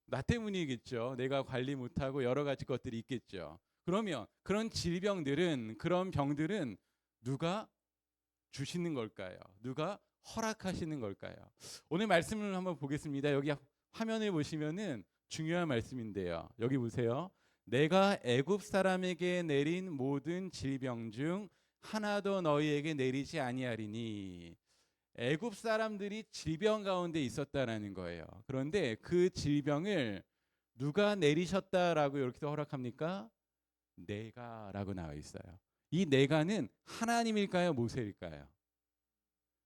나 때문이겠죠. 내가 관리 못하고 여러 가지 것들이 있겠죠. 그러면 그런 질병들은, 그런 병들은 누가 주시는 걸까요? 누가 허락하시는 걸까요? 오늘 말씀을 한번 보겠습니다. 여기 화면을 보시면은 중요한 말씀인데요, 여기 보세요. 내가 애굽 사람에게 내린 모든 질병 중 하나도 너희에게 내리지 아니하리니. 애굽 사람들이 질병 가운데 있었다라는 거예요. 그런데 그 질병을 누가 내리셨다라고 이렇게 허락합니까? 내가라고 나와 있어요. 이 내가는 하나님일까요, 모세일까요?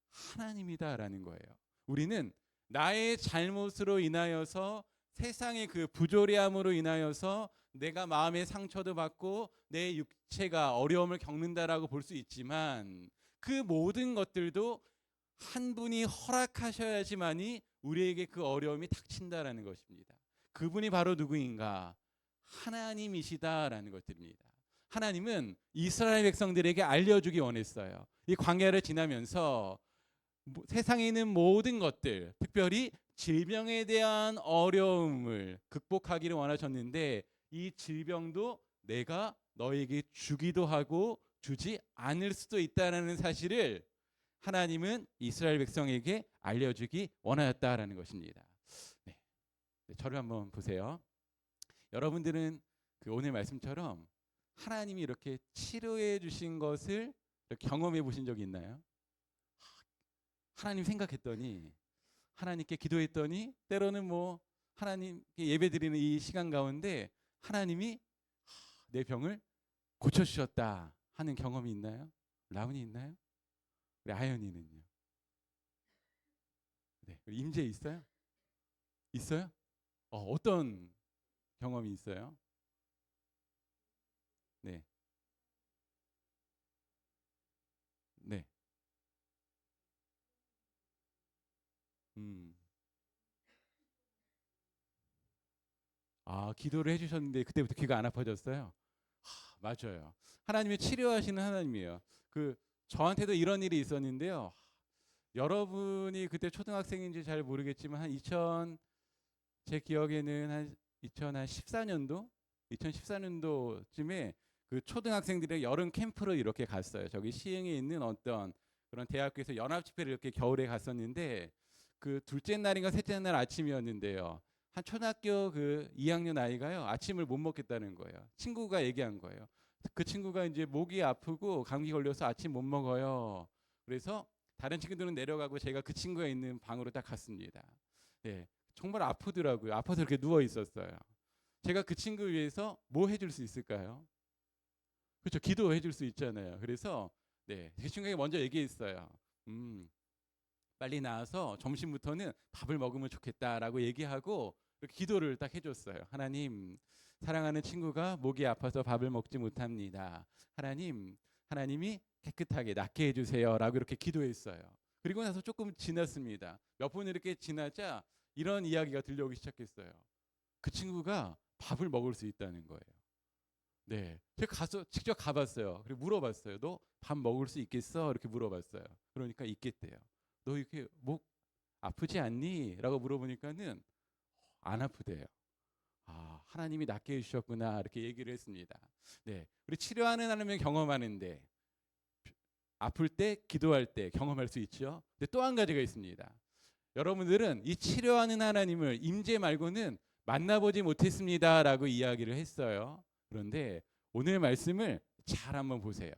하나님이다라는 거예요. 우리는 나의 잘못으로 인하여서, 세상의 그 부조리함으로 인하여서 내가 마음의 상처도 받고 내 육체가 어려움을 겪는다라고 볼 수 있지만, 그 모든 것들도 한 분이 허락하셔야지만이 우리에게 그 어려움이 닥친다라는 것입니다. 그분이 바로 누구인가? 하나님이시다라는 것들입니다. 하나님은 이스라엘 백성들에게 알려주기 원했어요. 이 광야를 지나면서 세상에 있는 모든 것들, 특별히 질병에 대한 어려움을 극복하기를 원하셨는데 이 질병도 내가 너에게 주기도 하고 주지 않을 수도 있다는 사실을 하나님은 이스라엘 백성에게 알려주기 원하였다라는 것입니다. 네. 저를 한번 보세요. 여러분들은 오늘 말씀처럼 하나님이 이렇게 치료해 주신 것을 이렇게 경험해 보신 적이 있나요? 하나님 생각했더니 하나님께 기도했더니 때로는 뭐 하나님께 예배드리는 이 시간 가운데 하나님이 내 병을 고쳐주셨다 하는 경험이 있나요? 라운이 있나요? 우리 아연이는요? 네, 우리 임재 있어요? 있어요? 어떤 경험이 있어요? 네, 네, 음, 기도를 해주셨는데 그때부터 귀가 안 아파졌어요? 맞아요. 하나님이 치료하시는 하나님이에요. 저한테도 이런 일이 있었는데요. 여러분이 그때 초등학생인지 잘 모르겠지만 제 기억에는 한 2014년도 2014년도쯤에 초등학생들의 여름 캠프를 이렇게 갔어요. 저기 시흥에 있는 어떤 그런 대학교에서 연합 집회를 이렇게 겨울에 갔었는데 둘째 날인가 셋째 날 아침이었는데요. 한 초등학교 2학년 아이가요. 아침을 못 먹겠다는 거예요. 친구가 얘기한 거예요. 그 친구가 이제 목이 아프고 감기 걸려서 아침 못 먹어요. 그래서 다른 친구들은 내려가고 제가 그 친구가 있는 방으로 딱 갔습니다. 네, 정말 아프더라고요. 아파서 이렇게 누워 있었어요. 제가 그 친구 위해서 뭐 해줄 수 있을까요? 그렇죠. 기도해 줄 수 있잖아요. 그래서 그 친구에게 먼저 얘기했어요. 빨리 나와서 점심부터는 밥을 먹으면 좋겠다라고 얘기하고 이렇게 기도를 딱 해줬어요. 하나님, 사랑하는 친구가 목이 아파서 밥을 먹지 못합니다. 하나님이 깨끗하게 낫게 해주세요라고 이렇게 기도했어요. 그리고 나서 조금 지났습니다. 몇 분 이렇게 지나자 이런 이야기가 들려오기 시작했어요. 그 친구가 밥을 먹을 수 있다는 거예요. 네, 제가 가서 직접 가봤어요. 그리고 물어봤어요. 너 밥 먹을 수 있겠어? 이렇게 물어봤어요. 그러니까 있겠대요. 너 이렇게 목 아프지 않니? 라고 물어보니까는 안 아프대요. 하나님이 낫게 해주셨구나 이렇게 얘기를 했습니다. 네, 우리 치료하는 하나님을 경험하는데 아플 때 기도할 때 경험할 수 있죠. 근데 또 한 가지가 있습니다. 여러분들은 이 치료하는 하나님을 임재 말고는 만나보지 못했습니다라고 이야기를 했어요. 그런데 오늘 말씀을 잘 한번 보세요.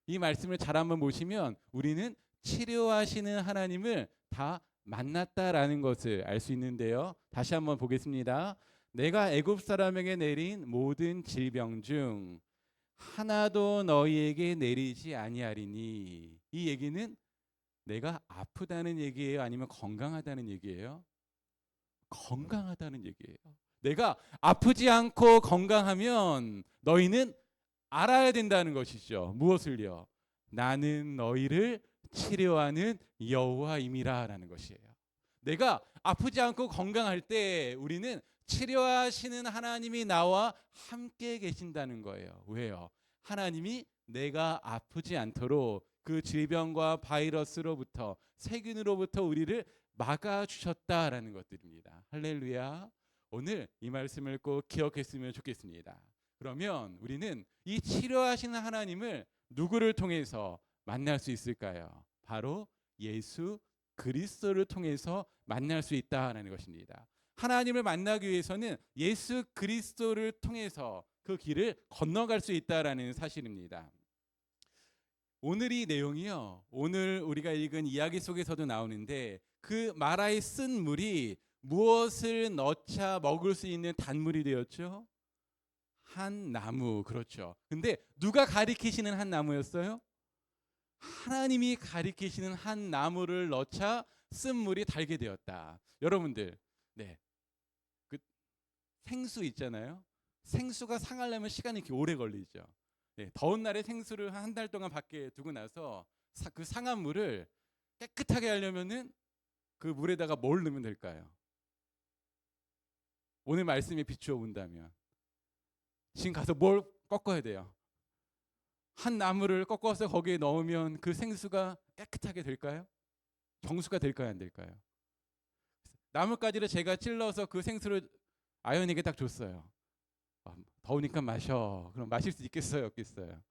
이 말씀을 잘 한번 보시면 우리는 치료하시는 하나님을 다 만났다라는 것을 알 수 있는데요. 다시 한번 보겠습니다. 내가 애굽 사람에게 내린 모든 질병 중 하나도 너희에게 내리지 아니하리니. 이 얘기는 내가 아프다는 얘기예요? 아니면 건강하다는 얘기예요? 건강하다는 얘기예요. 내가 아프지 않고 건강하면 너희는 알아야 된다는 것이죠. 무엇을요? 나는 너희를 치료하는 여호와임이라라는 것이에요. 내가 아프지 않고 건강할 때 우리는 치료하시는 하나님이 나와 함께 계신다는 거예요. 왜요? 하나님이 내가 아프지 않도록 그 질병과 바이러스로부터 세균으로부터 우리를 막아주셨다라는 것들입니다. 할렐루야. 오늘 이 말씀을 꼭 기억했으면 좋겠습니다. 그러면 우리는 이 치료하시는 하나님을 누구를 통해서 만날 수 있을까요? 바로 예수 그리스도를 통해서 만날 수 있다라는 것입니다. 하나님을 만나기 위해서는 예수 그리스도를 통해서 그 길을 건너갈 수 있다라는 사실입니다. 오늘 이 내용이요. 오늘 우리가 읽은 이야기 속에서도 나오는데 그 마라에 쓴 물이 무엇을 넣자 먹을 수 있는 단물이 되었죠? 한 나무. 그렇죠. 근데 누가 가리키시는 한 나무였어요? 하나님이 가리키시는 한 나무를 넣자 쓴 물이 달게 되었다. 여러분들, 그 생수 있잖아요. 생수가 상하려면 시간이 이렇게 오래 걸리죠. 더운 날에 생수를 한 달 동안 밖에 두고 나서 그 상한 물을 깨끗하게 하려면은 그 물에다가 뭘 넣으면 될까요? 오늘 말씀에 비추어 본다면 지금 가서 뭘 꺾어야 돼요? 한 나무를 꺾어서 거기에 넣으면 그 생수가 깨끗하게 될까요? 정수가 될까요, 안 될까요? 나뭇가지를 제가 찔러서 그 생수를 아연에게 딱 줬어요. 더우니까 마셔. 그럼 마실 수 있겠어요, 없겠어요?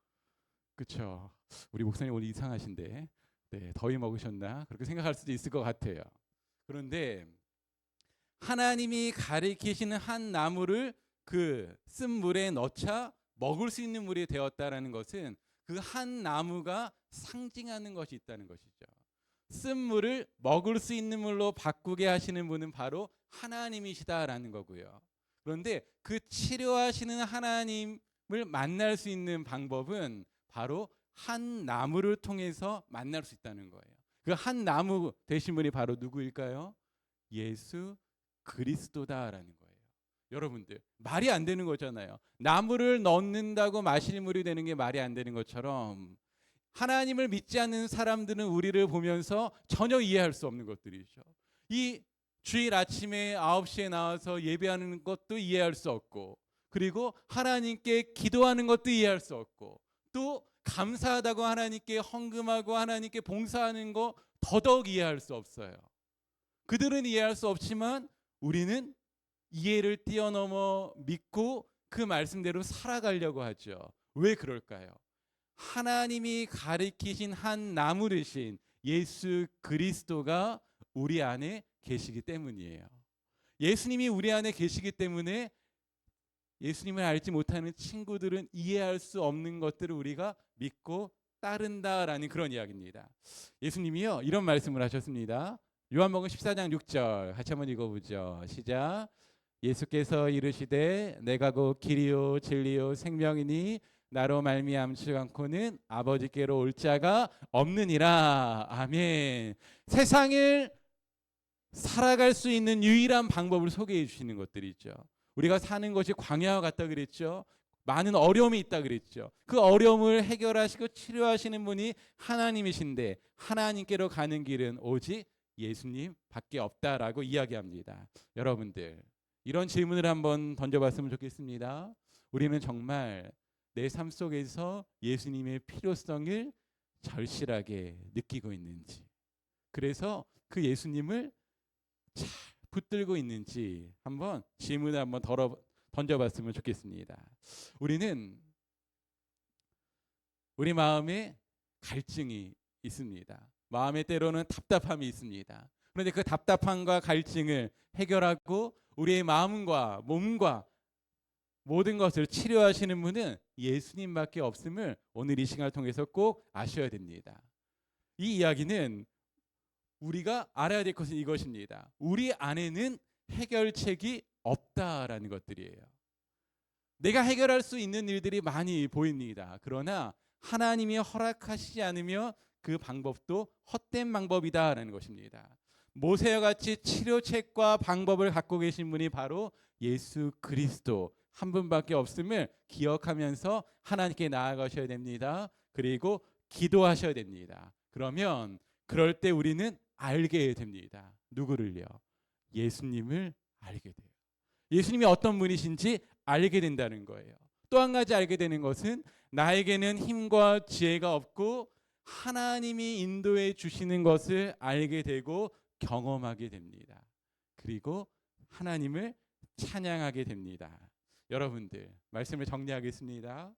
그렇죠. 우리 목사님 오늘 이상하신데, 네, 더위 먹으셨나? 그렇게 생각할 수도 있을 것 같아요. 그런데 하나님이 가리키시는 한 나무를 그 쓴 물에 넣자 먹을 수 있는 물이 되었다라는 것은 그 한 나무가 상징하는 것이 있다는 것이죠. 쓴 물을 먹을 수 있는 물로 바꾸게 하시는 분은 바로 하나님이시다라는 거고요. 그런데 그 치료하시는 하나님을 만날 수 있는 방법은 바로 한 나무를 통해서 만날 수 있다는 거예요. 그 한 나무 되신 분이 바로 누구일까요? 예수 그리스도다라는 거예요. 여러분들, 말이 안 되는 거잖아요. 나무를 넣는다고 마실 물이 되는 게 말이 안 되는 것처럼 하나님을 믿지 않는 사람들은 우리를 보면서 전혀 이해할 수 없는 것들이죠. 이 주일 아침에 9시에 나와서 예배하는 것도 이해할 수 없고, 그리고 하나님께 기도하는 것도 이해할 수 없고, 또 감사하다고 하나님께 헌금하고 하나님께 봉사하는 거 더더욱 이해할 수 없어요. 그들은 이해할 수 없지만 우리는 이해를 뛰어넘어 믿고 그 말씀대로 살아가려고 하죠. 왜 그럴까요? 하나님이 가리키신 한 나무 되신 예수 그리스도가 우리 안에 계시기 때문이에요. 예수님이 우리 안에 계시기 때문에 예수님을 알지 못하는 친구들은 이해할 수 없는 것들을 우리가 믿고 따른다라는 그런 이야기입니다. 예수님이요, 이런 말씀을 하셨습니다. 요한복음 14장 6절 같이 한번 읽어보죠. 시작. 예수께서 이르시되 내가 곧 길이요 진리요 생명이니 나로 말미암지 않고는 아버지께로 올 자가 없느니라. 아멘. 세상을 살아갈 수 있는 유일한 방법을 소개해 주시는 것들이죠. 우리가 사는 것이 광야와 같다 그랬죠. 많은 어려움이 있다 그랬죠. 그 어려움을 해결하시고 치료하시는 분이 하나님이신데 하나님께로 가는 길은 오직 예수님 밖에 없다라고 이야기합니다. 여러분들, 이런 질문을 한번 던져봤으면 좋겠습니다. 우리는 정말 내 삶 속에서 예수님의 필요성을 절실하게 느끼고 있는지, 그래서 그 예수님을 잘 붙들고 있는지 한번 질문을 한번 던져봤으면 좋겠습니다. 우리는 우리 마음에 갈증이 있습니다. 마음에 때로는 답답함이 있습니다. 그런데 그 답답함과 갈증을 해결하고 우리의 마음과 몸과 모든 것을 치료하시는 분은 예수님밖에 없음을 오늘 이 시간을 통해서 꼭 아셔야 됩니다. 이 이야기는 우리가 알아야 될 것은 이것입니다. 우리 안에는 해결책이 없다라는 것들이에요. 내가 해결할 수 있는 일들이 많이 보입니다. 그러나 하나님이 허락하시지 않으면 그 방법도 헛된 방법이다라는 것입니다. 모세와 같이 치료책과 방법을 갖고 계신 분이 바로 예수 그리스도 한 분밖에 없음을 기억하면서 하나님께 나아가셔야 됩니다. 그리고 기도하셔야 됩니다. 그러면 그럴 때 우리는 알게 됩니다. 누구를요? 예수님을 알게 돼요. 예수님이 어떤 분이신지 알게 된다는 거예요. 또 한 가지 알게 되는 것은 나에게는 힘과 지혜가 없고 하나님이 인도해 주시는 것을 알게 되고 경험하게 됩니다. 그리고 하나님을 찬양하게 됩니다. 여러분들, 말씀을 정리하겠습니다.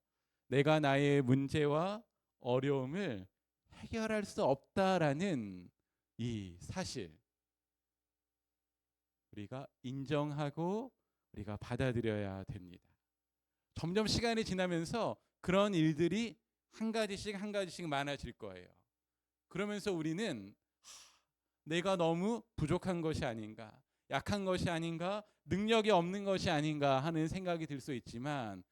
내가 나의 문제와 어려움을 해결할 수 없다라는 이 사실, 우리가 인정하고 우리가 받아들여야 됩니다. 점점 시간이 지나면서 그런 일들이 한 가지씩 많아질 거예요. 그러면서 우리는 내가 너무 부족한 것이 아닌가, 약한 것이 아닌가, 능력이 없는 것이 아닌가 하는 생각이 들 수 있지만,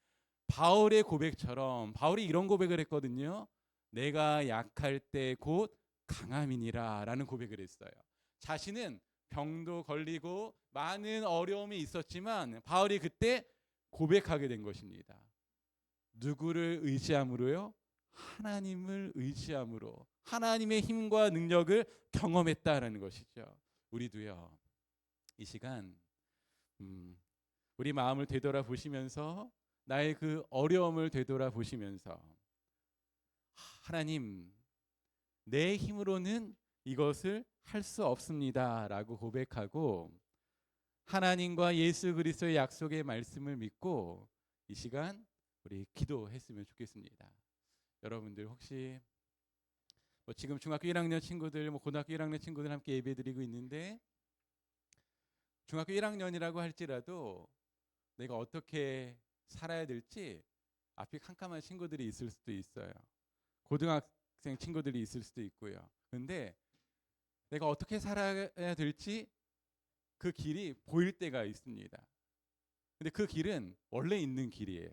바울의 고백처럼 바울이 이런 고백을 했거든요. 내가 약할 때 곧 강함이니라 라는 고백을 했어요. 자신은 병도 걸리고 많은 어려움이 있었지만 바울이 그때 고백하게 된 것입니다. 누구를 의지함으로요? 하나님을 의지함으로 하나님의 힘과 능력을 경험했다라는 것이죠. 우리도요, 이 시간 우리 마음을 되돌아보시면서 나의 그 어려움을 되돌아보시면서 하나님, 내 힘으로는 이것을 할 수 없습니다라고 고백하고 하나님과 예수 그리스도의 약속의 말씀을 믿고 이 시간 우리 기도했으면 좋겠습니다. 여러분들 혹시 지금 중학교 1학년 친구들, 고등학교 1학년 친구들 함께 예배드리고 있는데 중학교 1학년이라고 할지라도 내가 어떻게 살아야 될지 앞이 캄캄한 친구들이 있을 수도 있어요. 고등학생 친구들이 있을 수도 있고요. 그런데 내가 어떻게 살아야 될지 그 길이 보일 때가 있습니다. 근데 그 길은 원래 있는 길이에요.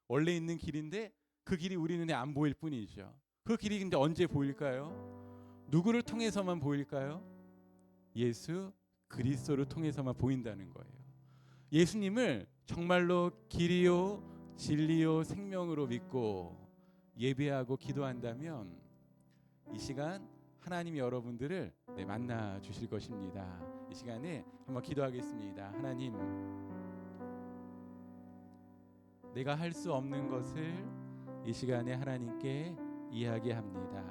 원래 있는 길인데 그 길이 우리 눈에 안 보일 뿐이죠. 그 길이 근데 언제 보일까요? 누구를 통해서만 보일까요? 예수 그리스도를 통해서만 보인다는 거예요. 예수님을 정말로 길이요 진리요 생명으로 믿고 예배하고 기도한다면 이 시간 하나님이 여러분들을 만나 주실 것입니다. 이 시간에 한번 기도하겠습니다. 하나님, 내가 할 수 없는 것을 이 시간에 하나님께 이야기합니다.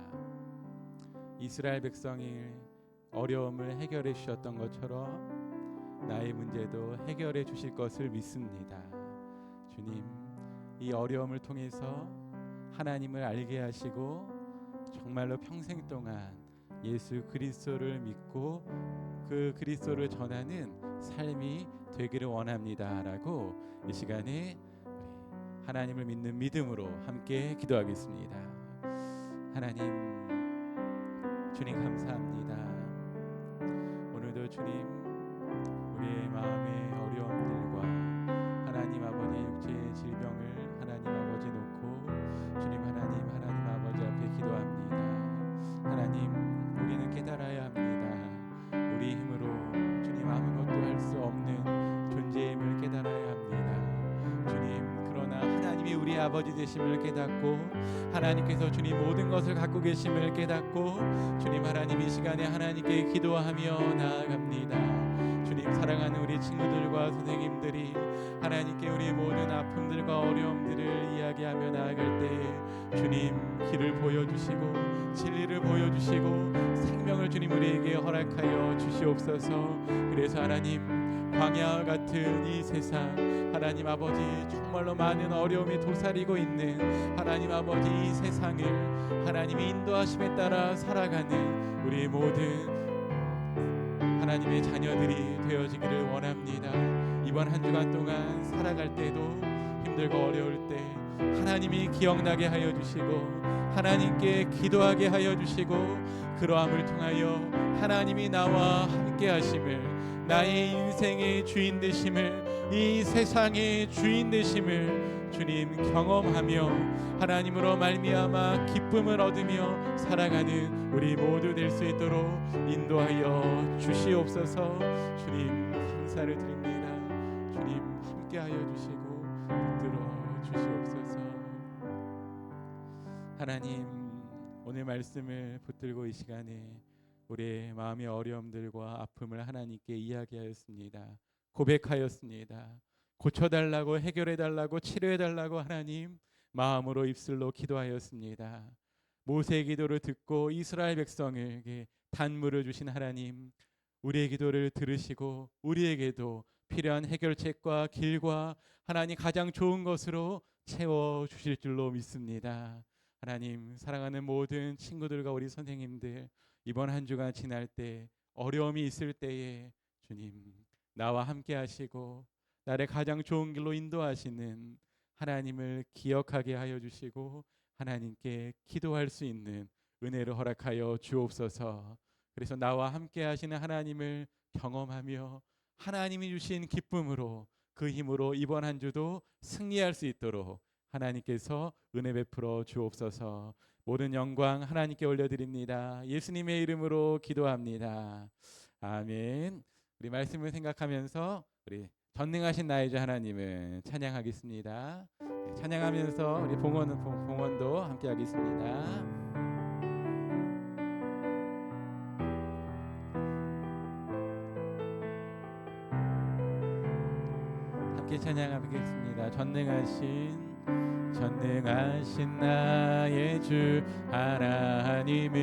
이스라엘 백성이 어려움을 해결해 주셨던 것처럼 나의 문제도 해결해 주실 것을 믿습니다. 주님, 이 어려움을 통해서 하나님을 알게 하시고 정말로 평생 동안 예수 그리스도를 믿고 그 그리스도를 전하는 삶이 되기를 원합니다라고 이 시간에 우리 하나님을 믿는 믿음으로 함께 기도하겠습니다. 하나님, 주님 감사합니다. 오늘도 주님 우리의 마음의 어려움들과 하나님 아버지 육체의 질병을 하나님 아버지 놓고 주님 하나님 아버지 앞에 기도합니다. 하나님, 우리는 깨달아야 합니다. 우리 힘으로 주님 아무것도 할 수 없는 존재임을 깨달아야 합니다. 주님, 그러나 하나님이 우리 아버지 되심을 깨닫고 하나님께서 주님 모든 것을 갖고 계심을 깨닫고 주님 하나님 이 시간에 하나님께 기도하며 나아갑니다. 주님, 사랑하는 우리 친구들과 선생님들이 하나님께 우리의 모든 아픔들과 어려움들을 이야기하며 나아갈 때에 주님 길을 보여주시고 진리를 보여주시고 생명을 주님 우리에게 허락하여 주시옵소서. 그래서 하나님, 광야 같은 이 세상 하나님 아버지 정말로 많은 어려움이 도사리고 있는 하나님 아버지 이 세상을 하나님의 인도하심에 따라 살아가는 우리 모든 하나님의 자녀들이 되어지기를 원합니다. 이번 한 주간 동안 살아갈 때도 힘들고 어려울 때 하나님이 기억나게 하여 주시고 하나님께 기도하게 하여 주시고 그러함을 통하여 하나님이 나와 함께 하심을, 나의 인생의 주인 되심을, 이 세상의 주인 되심을 주님 경험하며 하나님으로 말미암아 기쁨을 얻으며 살아가는 우리 모두 될 수 있도록 인도하여 주시옵소서. 주님 감사를 드립니다. 주님 함께하여 주시고 붙들어 주시옵소서. 하나님, 오늘 말씀을 붙들고 이 시간에 우리의 마음의 어려움들과 아픔을 하나님께 이야기하였습니다. 고백하였습니다. 고쳐달라고, 해결해달라고, 치료해달라고 하나님 마음으로 입술로 기도하였습니다. 모세의 기도를 듣고 이스라엘 백성에게 단물을 주신 하나님, 우리의 기도를 들으시고 우리에게도 필요한 해결책과 길과 하나님 가장 좋은 것으로 채워주실 줄로 믿습니다. 하나님, 사랑하는 모든 친구들과 우리 선생님들, 이번 한 주간 지날 때 어려움이 있을 때에 주님 나와 함께 하시고 나를 가장 좋은 길로 인도하시는 하나님을 기억하게 하여 주시고 하나님께 기도할 수 있는 은혜를 허락하여 주옵소서. 그래서 나와 함께 하시는 하나님을 경험하며 하나님이 주신 기쁨으로 그 힘으로 이번 한 주도 승리할 수 있도록 하나님께서 은혜 베풀어 주옵소서. 모든 영광 하나님께 올려드립니다. 예수님의 이름으로 기도합니다. 아멘. 우리 말씀을 생각하면서 우리 전능하신 나의 주 하나님을 찬양하겠습니다. 찬양하면서 우리 봉헌도 함께 하겠습니다. 함께 찬양하겠습니다. 전능하신 전능하신 나의 주 하나님은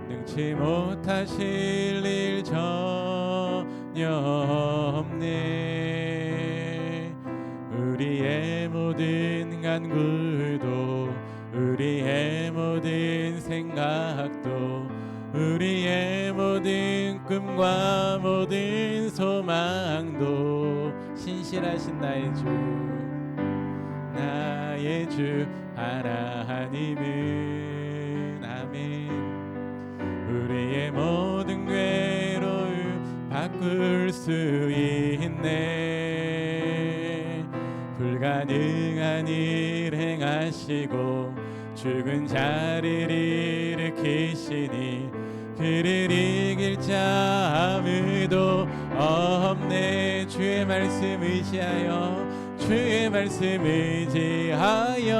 능치 못하실 일 전혀 없네. 우리의 모든 간구도 우리의 모든 생각도 우리의 모든 꿈과 모든 소망도 신실하신 나의 주 하나님은 아멘. 우리의 모든 괴로움 바꿀 수 있네. 불가능한 일 행하시고 죽은 자를 일으키시니 그를 이길 자 아무도 없네. 주의 말씀 의지하여 주의 말씀 의지하여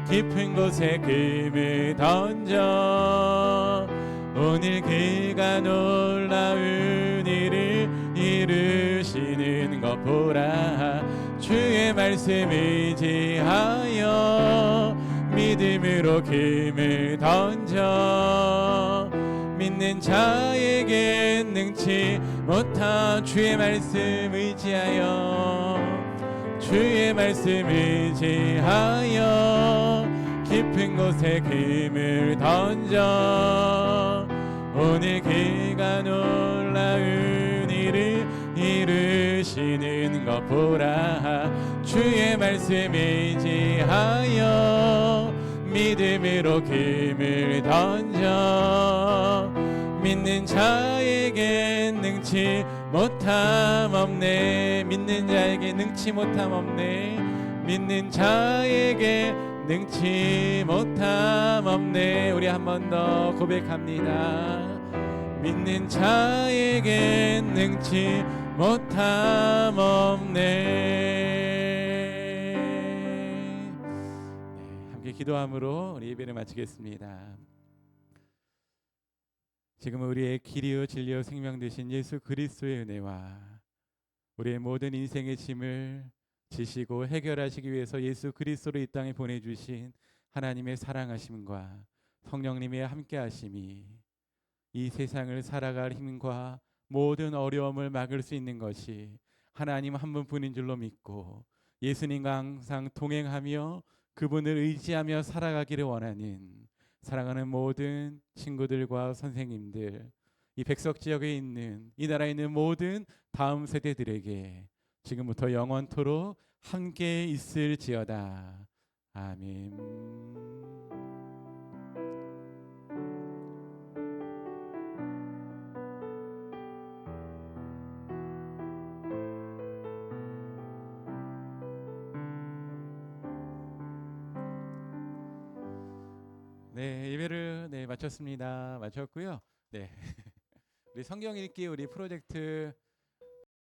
깊은 곳에 금을 던져 오늘 그가 놀라운 일을 이루시는 것 보라. 주의 말씀 의지하여 믿음으로 금을 던져 믿는 자에게 능치 못한 주의 말씀 의지하여 주의 말씀 의지하여 깊은 곳에 금을 던져 오늘 그가 놀라운 일을 이루시는 것 보라. 주의 말씀 의지하여 믿음으로 금을 던져 믿는 자에게 능치 못함 없네. 믿는 자에게 능치 못함 없네. 믿는 자에게 능치 못함 없네. 우리 한 번 더 고백합니다. 믿는 자에게 능치 못함 없네. 함께 기도함으로 우리 예배를 마치겠습니다. 지금 우리의 길이요 진리요 생명 되신 예수 그리스도의 은혜와 우리의 모든 인생의 짐을 지시고 해결하시기 위해서 예수 그리스도를 이 땅에 보내주신 하나님의 사랑하심과 성령님의 함께하심이 이 세상을 살아갈 힘과 모든 어려움을 막을 수 있는 것이 하나님 한 분뿐인 줄로 믿고 예수님과 항상 동행하며 그분을 의지하며 살아가기를 원하는 사랑하는 모든 친구들과 선생님들, 이 백석 지역에 있는 이 나라에 있는 모든 다음 세대들에게 지금부터 영원토록 함께 있을지어다. 아멘. 네, 예배를 마쳤습니다. 마쳤고요. 네. 우리 성경 읽기 우리 프로젝트